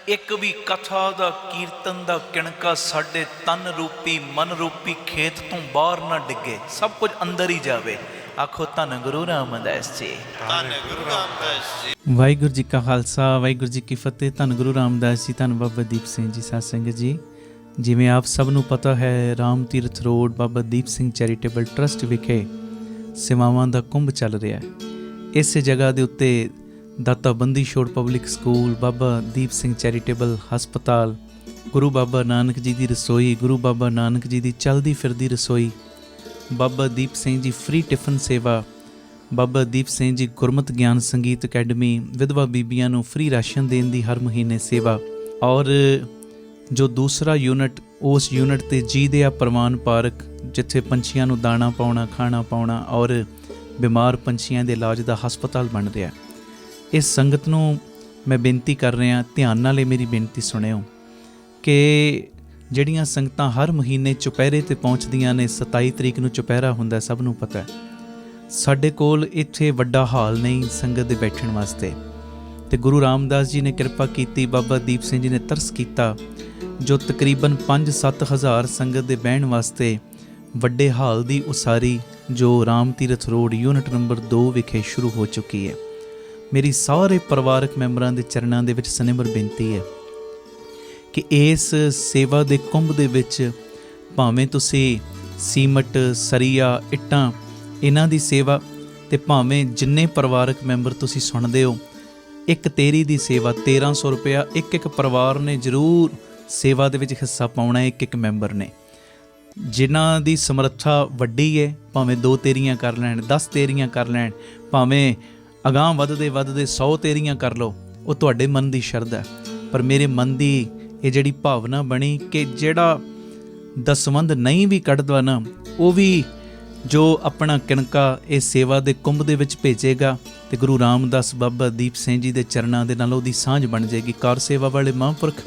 ਇੱਕ ਵੀ ਕਥਾ ਦਾ, ਕੀਰਤਨ ਦਾ ਕਿਣਕਾ ਸਾਡੇ ਤਨ ਰੂਪੀ ਮਨ ਰੂਪੀ ਖੇਤ ਤੋਂ ਬਾਹਰ ਨਾ ਡਿੱਗੇ, ਸਭ ਕੁਝ ਅੰਦਰ ਹੀ ਜਾਵੇ। ਆਖੋ ਧੰਨ ਗੁਰੂ ਰਾਮਦਾਸ ਜੀ। ਧੰਨ ਗੁਰੂ ਰਾਮਦਾਸ ਜੀ। ਵਾਹਿਗੁਰੂ ਜੀ ਕਾ ਖਾਲਸਾ, ਵਾਹਿਗੁਰੂ ਜੀ ਕੀ ਫਤਿਹ। ਧੰਨ ਗੁਰੂ ਰਾਮਦਾਸ ਜੀ, ਧੰਨ ਬਾਬਾ ਦੀਪ ਸਿੰਘ ਜੀ। ਸਾਧ ਸੰਗਤ ਜੀ, ਜਿਵੇਂ ਆਪ ਸਭ ਨੂੰ ਪਤਾ ਹੈ, Ram Tirath road Baba Deep Singh charitable trust ਵਿਖੇ ਸੇਵਾਵਾਂ ਦਾ ਕੁੰਭ ਚੱਲ ਰਿਹਾ ਹੈ। ਇਸੇ ਜਗ੍ਹਾ ਦੇ ਉੱਤੇ ਦਾਤਾ Bandi Chhor public school, Baba Deep Singh charitable ਹਸਪਤਾਲ, ਗੁਰੂ ਬਾਬਾ ਨਾਨਕ ਜੀ ਦੀ ਰਸੋਈ, ਗੁਰੂ ਬਾਬਾ ਨਾਨਕ ਜੀ ਦੀ ਚਲਦੀ ਫਿਰਦੀ ਰਸੋਈ, ਬਾਬਾ ਦੀਪ ਸਿੰਘ ਜੀ ਫ੍ਰੀ ਟਿਫਨ ਸੇਵਾ, ਬਾਬਾ ਦੀਪ ਸਿੰਘ ਜੀ ਗੁਰਮਤਿ ਗਿਆਨ ਸੰਗੀਤ ਅਕੈਡਮੀ, ਵਿਧਵਾ ਬੀਬੀਆਂ ਨੂੰ ਫ੍ਰੀ ਰਾਸ਼ਨ ਦੇਣ ਦੀ ਹਰ ਮਹੀਨੇ ਸੇਵਾ, ਔਰ ਜੋ ਦੂਸਰਾ ਯੂਨਿਟ, ਉਸ ਯੂਨਿਟ 'ਤੇ ਜੀ ਦੇ ਆ ਪ੍ਰਵਾਨ ਪਾਰਕ, ਜਿੱਥੇ ਪੰਛੀਆਂ ਨੂੰ ਦਾਣਾ ਪਾਉਣਾ, ਖਾਣਾ ਪਾਉਣਾ ਔਰ ਬਿਮਾਰ ਪੰਛੀਆਂ ਦੇ ਇਲਾਜ ਦਾ ਹਸਪਤਾਲ ਬਣ ਰਿਹਾ। ਇਸ ਸੰਗਤ ਨੂੰ ਮੈਂ ਬੇਨਤੀ ਕਰ ਰਿਹਾ, ਧਿਆਨ ਨਾਲ ਇਹ ਮੇਰੀ ਬੇਨਤੀ ਸੁਣਿਓ ਕਿ ਜਿਹੜੀਆਂ ਸੰਗਤਾਂ ਹਰ ਮਹੀਨੇ ਚੁਪਹਿਰੇ 'ਤੇ ਪਹੁੰਚਦੀਆਂ ਨੇ, 27 ਤਰੀਕ ਨੂੰ ਚੁਪਹਿਰਾ ਹੁੰਦਾ, ਸਭ ਨੂੰ ਪਤਾ ਹੈ। ਸਾਡੇ ਕੋਲ ਇੱਥੇ ਵੱਡਾ ਹਾਲ ਨਹੀਂ ਸੰਗਤ ਦੇ ਬੈਠਣ ਵਾਸਤੇ, ਤੇ ਗੁਰੂ ਰਾਮਦਾਸ ਜੀ ਨੇ ਕਿਰਪਾ ਕੀਤੀ, ਬਾਬਾ ਦੀਪ ਸਿੰਘ ਜੀ ਨੇ ਤਰਸ ਕੀਤਾ, ਜੋ ਤਕਰੀਬਨ 5-7 ਹਜ਼ਾਰ ਸੰਗਤ ਦੇ ਬਹਿਣ ਵਾਸਤੇ ਵੱਡੇ ਹਾਲ ਦੀ ਉਸਾਰੀ ਜੋ Ram Tirath road unit number 2 ਵਿਖੇ ਸ਼ੁਰੂ ਹੋ ਚੁੱਕੀ ਹੈ। ਮੇਰੀ ਸਾਰੇ ਪਰਿਵਾਰਕ ਮੈਂਬਰਾਂ ਦੇ ਚਰਨਾਂ ਦੇ ਵਿੱਚ ਸਨਿਮਰ ਬੇਨਤੀ ਹੈ ਕਿ ਇਸ ਸੇਵਾ ਦੇ ਕੁੰਭ ਦੇ ਵਿੱਚ ਭਾਵੇਂ ਤੁਸੀਂ ਸੀਮਟ, ਸਰੀਆ, ਇੱਟਾਂ ਇਹਨਾਂ ਦੀ ਸੇਵਾ, ਤੇ ਭਾਵੇਂ ਜਿੰਨੇ ਪਰਿਵਾਰਕ ਮੈਂਬਰ ਤੁਸੀਂ ਸੁਣਦੇ ਹੋ, ਇੱਕ ਤੇਰੀ ਦੀ ਸੇਵਾ 1300 ਰੁਪਇਆ ਇੱਕ ਪਰਿਵਾਰ ਨੇ ਜ਼ਰੂਰ ਸੇਵਾ ਦੇ ਵਿੱਚ ਹਿੱਸਾ ਪਾਉਣਾ ਹੈ। ਇੱਕ ਮੈਂਬਰ ਨੇ, ਜਿਨ੍ਹਾਂ ਦੀ ਸਮਰੱਥਾ ਵੱਡੀ ਹੈ, ਭਾਵੇਂ 2 ਤੇਰੀਆਂ ਕਰ ਲੈਣ, 10 ਤੇਰੀਆਂ ਕਰ ਲੈਣ, ਭਾਵੇਂ ਅਗਾਂਹ ਵੱਧਦੇ 100 ਤੇਰੀਆਂ ਕਰ ਲਓ, ਉਹ ਤੁਹਾਡੇ ਮਨ ਦੀ ਸ਼ਰਧਾ। ਪਰ ਮੇਰੇ ਮਨ ਦੀ ਇਹ ਜਿਹੜੀ ਭਾਵਨਾ ਬਣੀ ਕਿ ਜਿਹੜਾ ਦਸਵੰਧ ਨਹੀਂ ਵੀ ਕੱਢਦਾ ਨਾ, ਉਹ ਵੀ ਜੋ ਆਪਣਾ ਕਿਣਕਾ ਇਹ ਸੇਵਾ ਦੇ ਕੁੰਭ ਦੇ ਵਿੱਚ ਭੇਜੇਗਾ, ਤੇ ਗੁਰੂ ਰਾਮਦਾਸ ਬਾਬਾ ਦੀਪ ਸਿੰਘ ਜੀ ਦੇ ਚਰਨਾਂ ਦੇ ਨਾਲ ਉਹਦੀ ਸਾਂਝ ਬਣ ਜਾਏਗੀ। ਕਾਰ ਸੇਵਾ ਵਾਲੇ ਮਹਾਂਪੁਰਖ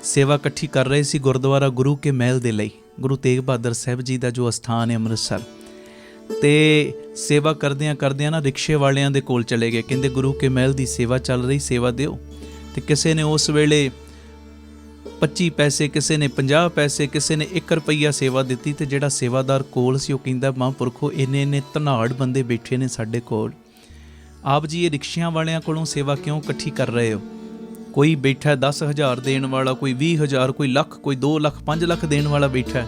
ਸੇਵਾ ਇਕੱਠੀ ਕਰ ਰਹੇ ਸੀ ਗੁਰਦੁਆਰਾ ਗੁਰੂ ਕੇ ਮਹਿਲ ਦੇ ਲਈ, ਗੁਰੂ ਤੇਗ ਬਹਾਦਰ ਸਾਹਿਬ ਜੀ ਦਾ ਜੋ ਅਸਥਾਨ ਹੈ ਅੰਮ੍ਰਿਤਸਰ, ਤੇ ਸੇਵਾ ਕਰਦਿਆਂ ਨਾ ਰਿਕਸ਼ੇ ਵਾਲਿਆਂ ਦੇ ਕੋਲ ਚਲੇ ਗਏ, ਕਹਿੰਦੇ ਗੁਰੂ ਕੇ ਮਹਿਲ ਦੀ ਸੇਵਾ ਚੱਲ ਰਹੀ, ਸੇਵਾ ਦਿਓ। ਤੇ ਕਿਸੇ ਨੇ ਉਸ ਵੇਲੇ 25 ਪੈਸੇ, ਕਿਸੇ ਨੇ 50 ਪੈਸੇ, ਕਿਸੇ ਨੇ 1 ਰੁਪਈਆ ਸੇਵਾ ਦਿੱਤੀ। ਤੇ ਜਿਹੜਾ ਸੇਵਾਦਾਰ ਕੋਲ ਸੀ ਉਹ ਕਹਿੰਦਾ, ਮਹਾਂਪੁਰਖੋ ਇੰਨੇ ਧਨਾੜ ਬੰਦੇ ਬੈਠੇ ਨੇ ਸਾਡੇ ਕੋਲ, ਆਪ ਜੀ ਇਹ ਰਿਕਸ਼ਿਆਂ ਵਾਲਿਆਂ ਕੋਲੋਂ ਸੇਵਾ ਕਿਉਂ ਇਕੱਠੀ ਕਰ ਰਹੇ ਹੋ? ਕੋਈ ਬੈਠਾ 10,000 ਦੇਣ ਵਾਲਾ, ਕੋਈ 20,000, ਕੋਈ ਲੱਖ, ਕੋਈ 2 ਲੱਖ, 5 ਲੱਖ ਦੇਣ ਵਾਲਾ ਬੈਠਾ।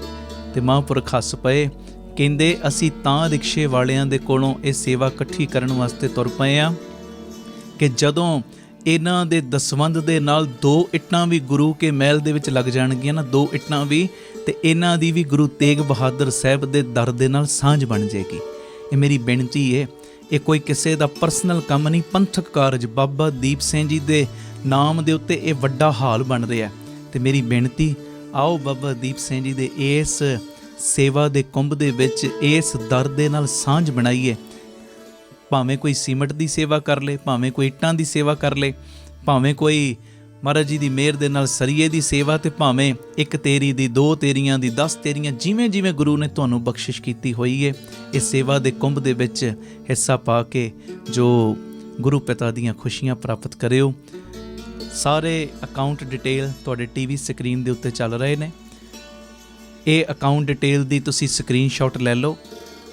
ਤੇ ਮਹਾਂਪੁਰਖ ਹੱਸ ਪਏ, ਕਹਿੰਦੇ ਅਸੀਂ ਤਾਂ ਰਿਕਸ਼ੇ ਵਾਲਿਆਂ ਦੇ ਕੋਲੋਂ ਇਹ ਸੇਵਾ ਇਕੱਠੀ ਕਰਨ ਵਾਸਤੇ ਤੁਰ ਪਏ ਆ ਕਿ ਜਦੋਂ ਇਹਨਾਂ ਦੇ ਦਸਵੰਧ ਦੇ ਨਾਲ 2 ਇੱਟਾਂ ਵੀ ਗੁਰੂ ਕੇ ਮਹਿਲ ਦੇ ਵਿੱਚ ਲੱਗ ਜਾਣਗੀਆਂ ਨਾ, 2 ਇੱਟਾਂ ਵੀ, ਤੇ ਇਹਨਾਂ ਦੀ ਵੀ ਗੁਰੂ ਤੇਗ ਬਹਾਦਰ ਸਾਹਿਬ ਦੇ ਦਰ ਦੇ ਨਾਲ ਸਾਂਝ ਬਣ ਜਾਏਗੀ। ਇਹ ਮੇਰੀ ਬੇਨਤੀ ਹੈ, ਇਹ ਕੋਈ ਕਿਸੇ ਦਾ ਪਰਸਨਲ ਕੰਮ ਨਹੀਂ, ਪੰਥਕ ਕਾਰਜ ਬਾਬਾ ਦੀਪ ਸਿੰਘ ਜੀ ਦੇ ਨਾਮ ਦੇ ਉੱਤੇ ਇਹ ਵੱਡਾ ਹਾਲ ਬਣ ਰਿਹਾ। ਤੇ ਮੇਰੀ ਬੇਨਤੀ, ਆਓ ਬਾਬਾ ਦੀਪ ਸਿੰਘ ਜੀ ਦੇ ਇਸ ਸੇਵਾ ਦੇ ਕੁੰਭ ਦੇ ਵਿੱਚ ਇਸ ਦਰ ਦੇ ਨਾਲ ਸਾਂਝ ਬਣਾਈਏ। ਭਾਵੇਂ ਕੋਈ ਸੀਮਟ ਦੀ ਸੇਵਾ ਕਰ ਲੇ, ਭਾਵੇਂ ਕੋਈ ਇੱਟਾਂ ਦੀ ਸੇਵਾ ਕਰ ਲੇ, ਭਾਵੇਂ ਕੋਈ ਮਹਾਰਾਜ ਜੀ ਦੀ ਮਿਹਰ ਦੇ ਨਾਲ ਸਰੀਏ ਦੀ ਸੇਵਾ, ਤੇ ਭਾਵੇਂ 1 ਤੇਰੀ ਦੀ, 2 ਤੇਰੀਆਂ ਦੀ, 10 ਤੇਰੀਆਂ, ਜਿਵੇਂ ਗੁਰੂ ਨੇ ਤੁਹਾਨੂੰ ਬਖਸ਼ਿਸ਼ ਕੀਤੀ ਹੋਈ ਹੈ, ਇਸ ਸੇਵਾ ਦੇ ਕੁੰਭ ਦੇ ਵਿੱਚ ਹਿੱਸਾ ਪਾ ਕੇ ਜੋ ਗੁਰੂ ਪਿਤਾ ਦੀਆਂ ਖੁਸ਼ੀਆਂ ਪ੍ਰਾਪਤ ਕਰਿਓ। ਸਾਰੇ ਅਕਾਊਂਟ ਡਿਟੇਲ ਤੁਹਾਡੇ ਟੀਵੀ ਸਕਰੀਨ ਦੇ ਉੱਤੇ ਚੱਲ ਰਹੇ ਨੇ। ਇਹ ਅਕਾਊਂਟ ਡਿਟੇਲ ਦੀ ਤੁਸੀਂ ਸਕਰੀਨਸ਼ਾਟ ਲੈ ਲਓ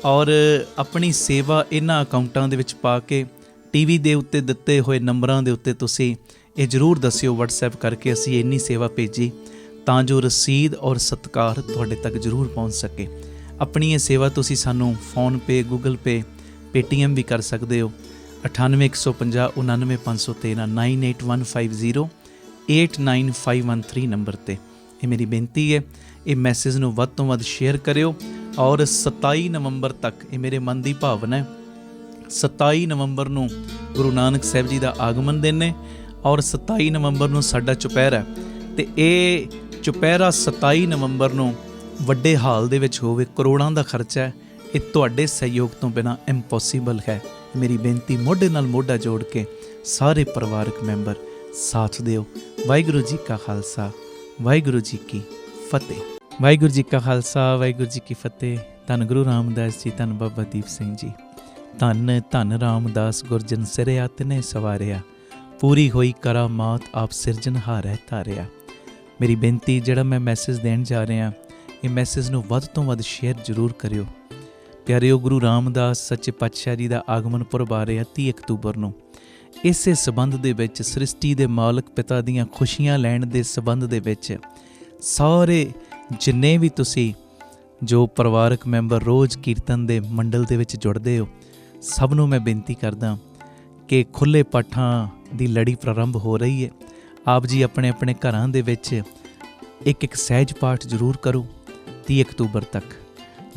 ਔਰ ਆਪਣੀ ਸੇਵਾ ਇਹਨਾਂ ਅਕਾਊਂਟਾਂ ਦੇ ਵਿੱਚ ਪਾ ਕੇ ਟੀਵੀ ਦੇ ਉੱਤੇ ਦਿੱਤੇ ਹੋਏ ਨੰਬਰਾਂ ਦੇ ਉੱਤੇ ਤੁਸੀਂ ਇਹ ਜ਼ਰੂਰ ਦੱਸਿਓ WhatsApp ਕਰਕੇ, ਅਸੀਂ ਇੰਨੀ ਸੇਵਾ ਭੇਜੀ, ਤਾਂ ਜੋ ਰਸੀਦ ਔਰ ਸਤਿਕਾਰ ਤੁਹਾਡੇ ਤੱਕ ਜ਼ਰੂਰ ਪਹੁੰਚ ਸਕੇ। ਆਪਣੀ ਇਹ ਸੇਵਾ ਤੁਸੀਂ ਸਾਨੂੰ ਫੋਨਪੇ, ਗੂਗਲ ਪੇ, ਪੇਟੀਐਮ ਵੀ ਕਰ ਸਕਦੇ ਹੋ। 9815 99513 98150 89513 ਨੰਬਰ 'ਤੇ। ਇਹ ਮੇਰੀ ਬੇਨਤੀ ਹੈ, ਇਹ ਮੈਸੇਜ ਨੂੰ ਵੱਧ ਤੋਂ ਵੱਧ ਸ਼ੇਅਰ ਕਰਿਓ। ਔਰ 27 ਨਵੰਬਰ ਤੱਕ, ਇਹ ਮੇਰੇ ਮਨ ਦੀ ਭਾਵਨਾ ਹੈ, 27 ਨਵੰਬਰ ਨੂੰ ਗੁਰੂ ਨਾਨਕ ਸਾਹਿਬ ਜੀ ਦਾ ਆਗਮਨ ਦਿਨ ਹੈ ਔਰ 27 ਨਵੰਬਰ ਨੂੰ ਸਾਡਾ ਚੁਪਹਿਰਾ, ਅਤੇ ਇਹ ਚੁਪਹਿਰਾ 27 ਨਵੰਬਰ ਨੂੰ ਵੱਡੇ ਹਾਲ ਦੇ ਵਿੱਚ ਹੋਵੇ। ਕਰੋੜਾਂ ਦਾ ਖਰਚਾ ਹੈ, ਇਹ ਤੁਹਾਡੇ ਸਹਿਯੋਗ ਤੋਂ ਬਿਨਾਂ ਇੰਪੋਸੀਬਲ ਹੈ। ਮੇਰੀ ਬੇਨਤੀ, ਮੋਢੇ ਨਾਲ ਮੋਢਾ ਜੋੜ ਕੇ ਸਾਰੇ ਪਰਿਵਾਰਕ ਮੈਂਬਰ ਸਾਥ ਦਿਓ। ਵਾਹਿਗੁਰੂ ਜੀ ਕਾ ਖਾਲਸਾ, ਵਾਹਿਗੁਰੂ ਜੀ ਕੀ ਫਤਿਹ। ਵਾਹਿਗੁਰੂ ਜੀ ਕਾ ਖਾਲਸਾ, ਵਾਹਿਗੁਰੂ ਜੀ ਕੀ ਫਤਿਹ। ਧੰਨ ਗੁਰੂ ਰਾਮਦਾਸ ਜੀ, ਧੰਨ ਬਾਬਾ ਦੀਪ ਸਿੰਘ ਜੀ। ਧੰਨ ਧੰਨ ਰਾਮਦਾਸ ਗੁਰਜਨ ਸਿਰਿਆ ਤਿਨੇ ਸਵਾਰਿਆ, ਪੂਰੀ ਹੋਈ ਕਰਾਮਾਤ ਆਪ ਸਿਰਜਣਹਾਰੈ ਧਾਰਿਆ। ਮੇਰੀ ਬੇਨਤੀ, ਜਿਹੜਾ ਮੈਂ ਮੈਸੇਜ ਦੇਣ ਜਾ ਰਿਹਾ, ਇਹ ਮੈਸੇਜ ਨੂੰ ਵੱਧ ਤੋਂ ਵੱਧ ਸ਼ੇਅਰ ਜ਼ਰੂਰ ਕਰਿਓ। ਪਿਆਰਿਓ, ਗੁਰੂ ਰਾਮਦਾਸ ਸੱਚੇ ਪਾਤਸ਼ਾਹ ਜੀ ਦਾ ਆਗਮਨ ਪੁਰਬ ਆ ਰਿਹਾ 30 ਅਕਤੂਬਰ ਨੂੰ। ਇਸੇ ਸਬੰਧ ਦੇ ਵਿੱਚ, ਸ੍ਰਿਸ਼ਟੀ ਦੇ ਮਾਲਕ ਪਿਤਾ ਦੀਆਂ ਖੁਸ਼ੀਆਂ ਲੈਣ ਦੇ ਸਬੰਧ ਦੇ ਵਿੱਚ, ਸਾਰੇ ਜਿੰਨੇ ਵੀ ਤੁਸੀਂ ਜੋ ਪਰਿਵਾਰਕ ਮੈਂਬਰ ਰੋਜ਼ ਕੀਰਤਨ ਦੇ ਮੰਡਲ ਦੇ ਵਿੱਚ ਜੁੜਦੇ ਹੋ, ਸਭ ਨੂੰ ਮੈਂ ਬੇਨਤੀ ਕਰਦਾ ਕਿ ਖੁੱਲ੍ਹੇ ਪਾਠਾਂ ਦੀ ਲੜੀ ਪ੍ਰਾਰੰਭ ਹੋ ਰਹੀ ਹੈ। ਆਪ ਜੀ ਆਪਣੇ ਆਪਣੇ ਘਰਾਂ ਦੇ ਵਿੱਚ ਇੱਕ ਸਹਿਜ ਪਾਠ ਜ਼ਰੂਰ ਕਰੋ 30 ਅਕਤੂਬਰ ਤੱਕ।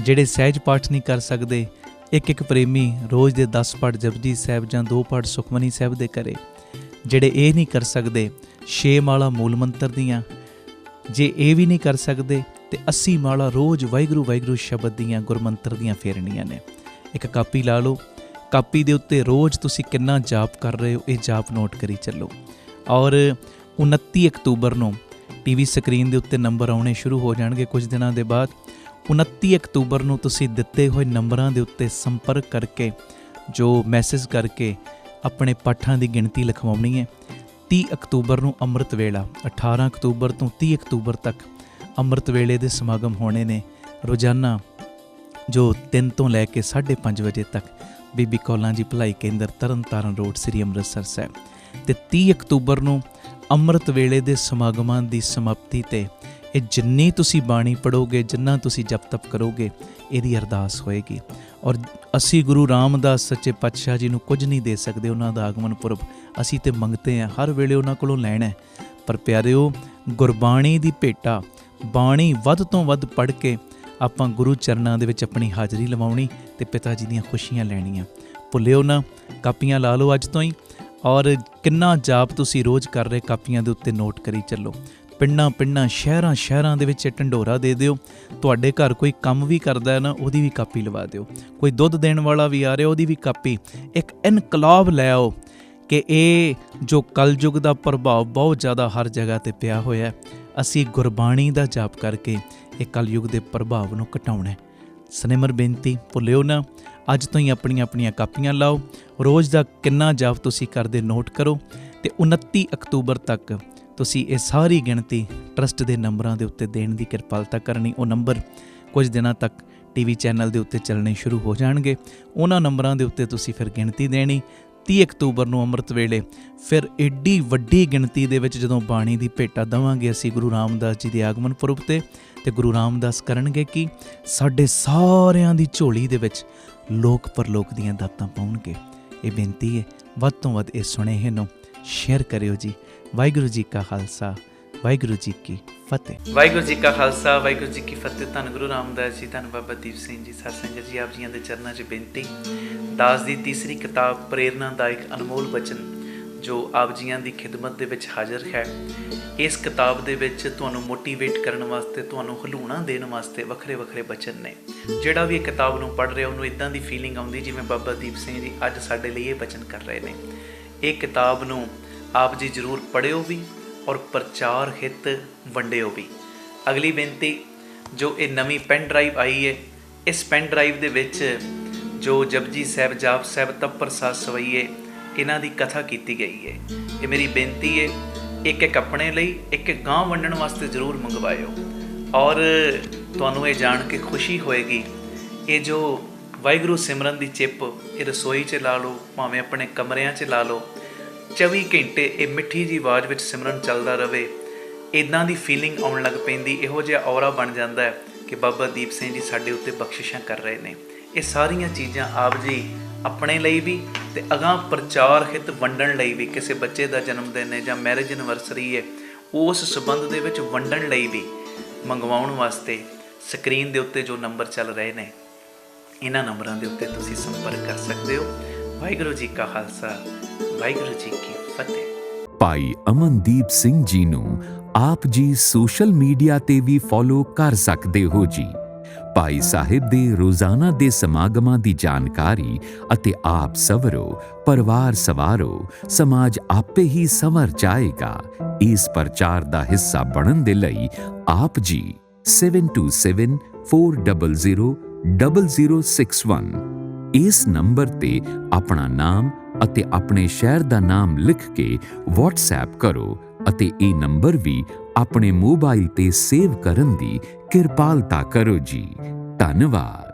ਜਿਹੜੇ ਸਹਿਜ ਪਾਠ ਨਹੀਂ ਕਰ ਸਕਦੇ, ਇੱਕ ਪ੍ਰੇਮੀ ਰੋਜ਼ ਦੇ 10 ਪਾਠ ਜਪਜੀ ਸਾਹਿਬ ਜਾਂ 2 ਪਾਠ ਸੁਖਮਨੀ ਸਾਹਿਬ ਦੇ ਕਰੇ। ਜਿਹੜੇ ਇਹ ਨਹੀਂ ਕਰ ਸਕਦੇ, 6 ਮਾਲਾ ਮੂਲ ਮੰਤਰ ਦੀਆਂ। ਜੇ ਇਹ ਵੀ ਨਹੀਂ ਕਰ ਸਕਦੇ ਤੇ 80 ਮਾਲਾ ਰੋਜ਼ ਵਾਹਿਗੁਰੂ ਵਾਹਿਗੁਰੂ ਸ਼ਬਦ ਦੀਆਂ, ਗੁਰਮੰਤਰ ਦੀਆਂ ਫੇਰਨੀਆਂ ਨੇ। ਇੱਕ ਕਾਪੀ ਲਾ ਲਓ, ਕਾਪੀ ਦੇ ਉੱਤੇ ਰੋਜ਼ ਤੁਸੀਂ ਕਿੰਨਾ ਜਾਪ ਕਰ ਰਹੇ ਹੋ ਇਹ ਜਾਪ ਨੋਟ ਕਰੀ ਚੱਲੋ। ਔਰ 29 ਅਕਤੂਬਰ ਨੂੰ ਟੀਵੀ ਸਕਰੀਨ ਦੇ ਉੱਤੇ ਨੰਬਰ ਆਉਣੇ ਸ਼ੁਰੂ ਹੋ ਜਾਣਗੇ ਕੁਝ ਦਿਨਾਂ ਦੇ ਬਾਅਦ। 29 ਅਕਤੂਬਰ ਨੂੰ ਤੁਸੀਂ ਦਿੱਤੇ ਹੋਏ ਨੰਬਰਾਂ ਦੇ ਉੱਤੇ ਸੰਪਰਕ ਕਰਕੇ ਜੋ ਮੈਸੇਜ ਕਰਕੇ ਆਪਣੇ ਪਾਠਾਂ ਦੀ ਗਿਣਤੀ ਲਿਖਵਾਉਣੀ ਹੈ। 30 ਅਕਤੂਬਰ ਨੂੰ ਅੰਮ੍ਰਿਤ ਵੇਲਾ, 18 ਅਕਤੂਬਰ ਤੋਂ 30 ਅਕਤੂਬਰ ਤੱਕ ਅੰਮ੍ਰਿਤ ਵੇਲੇ ਦੇ ਸਮਾਗਮ ਹੋਣੇ ਨੇ ਰੋਜ਼ਾਨਾ, ਜੋ 3 ਤੋਂ ਲੈ ਕੇ 5:30 ਵਜੇ ਤੱਕ ਬੀਬੀ ਕੌਲਾਂ ਜੀ ਭਲਾਈ ਕੇਂਦਰ ਤਰਨਤਾਰਨ ਰੋਡ ਸ੍ਰੀ ਅੰਮ੍ਰਿਤਸਰ ਸਾਹਿਬ। ਅਤੇ 30 ਅਕਤੂਬਰ ਨੂੰ ਅੰਮ੍ਰਿਤ ਵੇਲੇ ਦੇ ਸਮਾਗਮਾਂ ਦੀ ਸਮਾਪਤੀ 'ਤੇ ਇਹ ਜਿੰਨੀ ਤੁਸੀਂ ਬਾਣੀ ਪੜ੍ਹੋਗੇ, ਜਿੰਨਾ ਤੁਸੀਂ ਜਪ ਤਪ ਕਰੋਗੇ, ਇਹਦੀ ਅਰਦਾਸ ਹੋਏਗੀ। ਔਰ ਅਸੀਂ ਗੁਰੂ ਰਾਮਦਾਸ ਸੱਚੇ ਪਾਤਸ਼ਾਹ ਜੀ ਨੂੰ ਕੁਝ ਨਹੀਂ ਦੇ ਸਕਦੇ, ਉਹਨਾਂ ਦਾ ਆਗਮਨ ਪੁਰਬ ਅਸੀਂ ਤੇ ਮੰਗਤੇ ਹਾਂ, ਹਰ ਵੇਲੇ ਉਹਨਾਂ ਕੋਲੋਂ ਲੈਣਾ। ਪਰ ਪਿਆਰਿਓ, ਗੁਰਬਾਣੀ ਦੀ ਭੇਟਾ, ਬਾਣੀ ਵੱਧ ਤੋਂ ਵੱਧ ਪੜ੍ਹ ਕੇ ਆਪਾਂ ਗੁਰੂ ਚਰਨਾਂ ਦੇ ਵਿੱਚ ਆਪਣੀ ਹਾਜ਼ਰੀ ਲਵਾਉਣੀ ਤੇ ਪਿਤਾ ਜੀ ਦੀਆਂ ਖੁਸ਼ੀਆਂ ਲੈਣੀਆਂ। ਭੁੱਲਿਓ ਨਾ, ਕਾਪੀਆਂ ਲਾ ਲਓ ਅੱਜ ਤੋਂ ਹੀ। ਔਰ ਕਿੰਨਾ ਜਾਪ ਤੁਸੀਂ ਰੋਜ਼ ਕਰ ਰਹੇ ਕਾਪੀਆਂ ਦੇ ਉੱਤੇ ਨੋਟ ਕਰੀ ਚੱਲੋ। ਪਿੰਡਾਂ ਸ਼ਹਿਰਾਂ ਦੇ ਵਿੱਚ ਢੰਡੋਰਾ ਦੇ ਦਿਓ। ਤੁਹਾਡੇ ਘਰ ਕੋਈ ਕੰਮ ਵੀ ਕਰਦਾ ਹੈ ਨਾ, ਉਹਦੀ ਵੀ ਕਾਪੀ ਲਵਾ ਦਿਓ। ਕੋਈ ਦੁੱਧ ਦੇਣ ਵਾਲਾ ਵੀ ਆ ਰਿਹਾ, ਉਹਦੀ ਵੀ ਕਾਪੀ। ਇੱਕ ਇਨਕਲਾਬ ਲੈ ਆਓ ਕਿ ਇਹ ਜੋ ਕਲਯੁਗ ਦਾ ਪ੍ਰਭਾਵ ਬਹੁਤ ਜ਼ਿਆਦਾ ਹਰ ਜਗ੍ਹਾ 'ਤੇ ਪਿਆ ਹੋਇਆ, ਅਸੀਂ ਗੁਰਬਾਣੀ ਦਾ ਜਾਪ ਕਰਕੇ ਇਹ ਕਲਯੁਗ ਦੇ ਪ੍ਰਭਾਵ ਨੂੰ ਘਟਾਉਣਾ। ਸਨੇਮਰ ਬੇਨਤੀ, ਭੁੱਲਿਓ ਨਾ, ਅੱਜ ਤੋਂ ਹੀ ਆਪਣੀਆਂ ਕਾਪੀਆਂ ਲਾਓ। ਰੋਜ਼ ਦਾ ਕਿੰਨਾ ਜਾਪ ਤੁਸੀਂ ਕਰਦੇ ਨੋਟ ਕਰੋ ਅਤੇ 29 ਅਕਤੂਬਰ ਤੱਕ ਤੁਸੀਂ ਇਹ ਸਾਰੀ ਗਿਣਤੀ ਟਰਸਟ ਦੇ ਨੰਬਰਾਂ ਦੇ ਉੱਤੇ ਦੇਣ ਦੀ ਕਿਰਪਾਲਤਾ ਕਰਨੀ। ਉਹ ਨੰਬਰ ਕੁਝ ਦਿਨਾਂ ਤੱਕ ਟੀਵੀ ਚੈਨਲ ਦੇ ਉੱਤੇ ਚੱਲਣੇ ਸ਼ੁਰੂ ਹੋ ਜਾਣਗੇ। ਉਹਨਾਂ ਨੰਬਰਾਂ ਦੇ ਉੱਤੇ ਤੁਸੀਂ ਫਿਰ ਗਿਣਤੀ ਦੇਣੀ। 30 ਅਕਤੂਬਰ ਨੂੰ ਅੰਮ੍ਰਿਤ ਵੇਲੇ ਫਿਰ ਏਡੀ ਵੱਡੀ ਗਿਣਤੀ ਦੇ ਵਿੱਚ ਜਦੋਂ ਬਾਣੀ ਦੀ ਭੇਟਾ ਦੇਵਾਂਗੇ ਅਸੀਂ ਗੁਰੂ ਰਾਮਦਾਸ ਜੀ ਦੇ ਆਗਮਨ ਪੁਰਬ 'ਤੇ, ਅਤੇ ਗੁਰੂ ਰਾਮਦਾਸ ਕਰਨਗੇ ਕਿ ਸਾਡੇ ਸਾਰਿਆਂ ਦੀ ਝੋਲੀ ਦੇ ਵਿੱਚ ਲੋਕ ਪਰਲੋਕ ਦੀਆਂ ਦਾਤਾਂ ਪਾਉਣਗੇ। ਇਹ ਬੇਨਤੀ ਹੈ, ਵੱਧ ਤੋਂ ਵੱਧ ਇਹ ਸੁਨੇਹੇ ਨੂੰ ਸ਼ੇਅਰ ਕਰਿਓ ਜੀ। ਵਾਹਿਗੁਰੂ ਜੀ ਕਾ ਖਾਲਸਾ, ਵਾਹਿਗੁਰੂ ਜੀ ਕੀ ਫਤਿਹ। ਵਾਹਿਗੁਰੂ ਜੀ ਕਾ ਖਾਲਸਾ, ਵਾਹਿਗੁਰੂ ਜੀ ਕੀ ਫਤਿਹ। ਧੰਨ ਗੁਰੂ ਰਾਮਦਾਸ ਜੀ, ਧੰਨ ਬਾਬਾ ਦੀਪ ਸਿੰਘ ਜੀ। ਸਾਧ ਸੰਗਤ ਜੀ, ਆਪ ਜੀਆਂ ਦੇ ਚਰਨਾਂ 'ਚ ਬੇਨਤੀ, ਦਾਸ ਦੀ ਤੀਸਰੀ ਕਿਤਾਬ ਪ੍ਰੇਰਨਾਦਾਇਕ ਅਨਮੋਲ ਬਚਨ ਜੋ ਆਪ ਜੀਆਂ ਦੀ ਖਿਦਮਤ ਦੇ ਵਿੱਚ ਹਾਜ਼ਰ ਹੈ। ਇਸ ਕਿਤਾਬ ਦੇ ਵਿੱਚ ਤੁਹਾਨੂੰ ਮੋਟੀਵੇਟ ਕਰਨ ਵਾਸਤੇ, ਤੁਹਾਨੂੰ ਹਲੂਣਾ ਦੇਣ ਵਾਸਤੇ ਵੱਖਰੇ ਬਚਨ ਨੇ। ਜਿਹੜਾ ਵੀ ਇਹ ਕਿਤਾਬ ਨੂੰ ਪੜ੍ਹ ਰਿਹਾ ਉਹਨੂੰ ਇੱਦਾਂ ਦੀ ਫੀਲਿੰਗ ਆਉਂਦੀ ਜਿਵੇਂ ਬਾਬਾ ਦੀਪ ਸਿੰਘ ਜੀ ਅੱਜ ਸਾਡੇ ਲਈ ਇਹ ਬਚਨ ਕਰ ਰਹੇ ਨੇ। ਇਹ ਕਿਤਾਬ ਨੂੰ ਆਪ ਜੀ ਜ਼ਰੂਰ ਪੜ੍ਹਿਓ ਵੀ ਔਰ ਪ੍ਰਚਾਰ ਹਿੱਤ ਵੰਡਿਓ ਵੀ। ਅਗਲੀ ਬੇਨਤੀ, ਜੋ ਇਹ ਨਵੀਂ ਪੈਨ ਡਰਾਈਵ ਆਈ ਹੈ, ਇਸ ਪੈਨ ਡਰਾਈਵ ਦੇ ਵਿੱਚ ਜੋ ਜਪਜੀ ਸਾਹਿਬ, ਜਾਪ ਸਾਹਿਬ, ਤਪ ਪ੍ਰਸਾਦ ਸਵਈਏ, ਇਹਨਾਂ ਦੀ ਕਥਾ ਕੀਤੀ ਗਈ ਹੈ। ਇਹ ਮੇਰੀ ਬੇਨਤੀ ਹੈ, ਇੱਕ ਆਪਣੇ ਲਈ, ਇੱਕ ਗਾਂ ਵੰਡਣ ਵਾਸਤੇ ਜ਼ਰੂਰ ਮੰਗਵਾਇਓ। ਔਰ ਤੁਹਾਨੂੰ ਇਹ ਜਾਣ ਕੇ ਖੁਸ਼ੀ ਹੋਏਗੀ, ਇਹ ਜੋ ਵਾਹਿਗੁਰੂ ਸਿਮਰਨ ਦੀ ਚਿੱਪ, ਇਹ ਰਸੋਈ 'ਚ ਲਾ ਲਓ, ਭਾਵੇਂ ਆਪਣੇ ਕਮਰਿਆਂ 'ਚ ਲਾ ਲਓ, 24 ਘੰਟੇ ਇਹ ਮਿੱਠੀ ਜੀ ਆਵਾਜ਼ ਵਿੱਚ ਸਿਮਰਨ ਚੱਲਦਾ ਰਹੇ। ਇੱਦਾਂ ਦੀ ਫੀਲਿੰਗ ਆਉਣ ਲੱਗ ਪੈਂਦੀ, ਇਹੋ ਜਿਹਾ ਔਰਾ ਬਣ ਜਾਂਦਾ ਹੈ ਕਿ ਬਾਬਾ ਦੀਪ ਸਿੰਘ ਜੀ ਸਾਡੇ ਉੱਤੇ ਬਖਸ਼ਿਸ਼ਾਂ ਕਰ ਰਹੇ ਨੇ। ਇਹ ਸਾਰੀਆਂ ਚੀਜ਼ਾਂ ਆਪ ਜੀ ਆਪਣੇ ਲਈ ਵੀ ਅਤੇ ਅਗਾਂਹ ਪ੍ਰਚਾਰ ਹਿੱਤ ਵੰਡਣ ਲਈ ਵੀ, ਕਿਸੇ ਬੱਚੇ ਦਾ ਜਨਮ ਦਿਨ ਹੈ ਜਾਂ ਮੈਰਿਜ ਐਨਵਰਸਰੀ ਹੈ, ਉਸ ਸੰਬੰਧ ਦੇ ਵਿੱਚ ਵੰਡਣ ਲਈ ਵੀ ਮੰਗਵਾਉਣ ਵਾਸਤੇ ਸਕਰੀਨ ਦੇ ਉੱਤੇ ਜੋ ਨੰਬਰ ਚੱਲ ਰਹੇ ਨੇ, ਇਹਨਾਂ ਨੰਬਰਾਂ ਦੇ ਉੱਤੇ ਤੁਸੀਂ ਸੰਪਰਕ ਕਰ ਸਕਦੇ ਹੋ। ਵਾਹਿਗੁਰੂ ਜੀ ਕਾ ਖਾਲਸਾ, ਵਾਹਿਗੁਰੂ ਜੀ ਕੀ ਫਤਿਹ। ਭਾਈ ਅਮਨਦੀਪ ਸਿੰਘ ਜੀ ਨੂੰ ਆਪ ਜੀ ਸੋਸ਼ਲ ਮੀਡੀਆ ਤੇ ਵੀ ਫੋਲੋ ਕਰ ਸਕਦੇ ਹੋ ਜੀ। ਭਾਈ ਸਾਹਿਬ ਦੇ ਰੋਜ਼ਾਨਾ ਦੇ ਸਮਾਗਮਾਂ ਦੀ ਜਾਣਕਾਰੀ ਅਤੇ ਆਪ ਸਵਰੋ, ਪਰਿਵਾਰ ਸਵਾਰੋ, ਸਮਾਜ ਆਪੇ ਹੀ ਸੰਵਰ ਜਾਏਗਾ। ਇਸ ਪ੍ਰਚਾਰ ਦਾ ਹਿੱਸਾ ਬਣਨ ਦੇ ਲਈ ਆਪ ਜੀ 7274000061 ਇਸ ਨੰਬਰ ਤੇ ਆਪਣਾ ਨਾਮ ਅਤੇ ਆਪਣੇ ਸ਼ਹਿਰ ਦਾ ਨਾਮ ਲਿਖ ਕੇ WhatsApp ਕਰੋ ਅਤੇ ਇਹ ਨੰਬਰ ਵੀ ਆਪਣੇ ਮੋਬਾਈਲ ਤੇ ਸੇਵ ਕਰਨ ਦੀ ਕਿਰਪਾਲਤਾ ਕਰੋ ਜੀ। ਧੰਨਵਾਦ।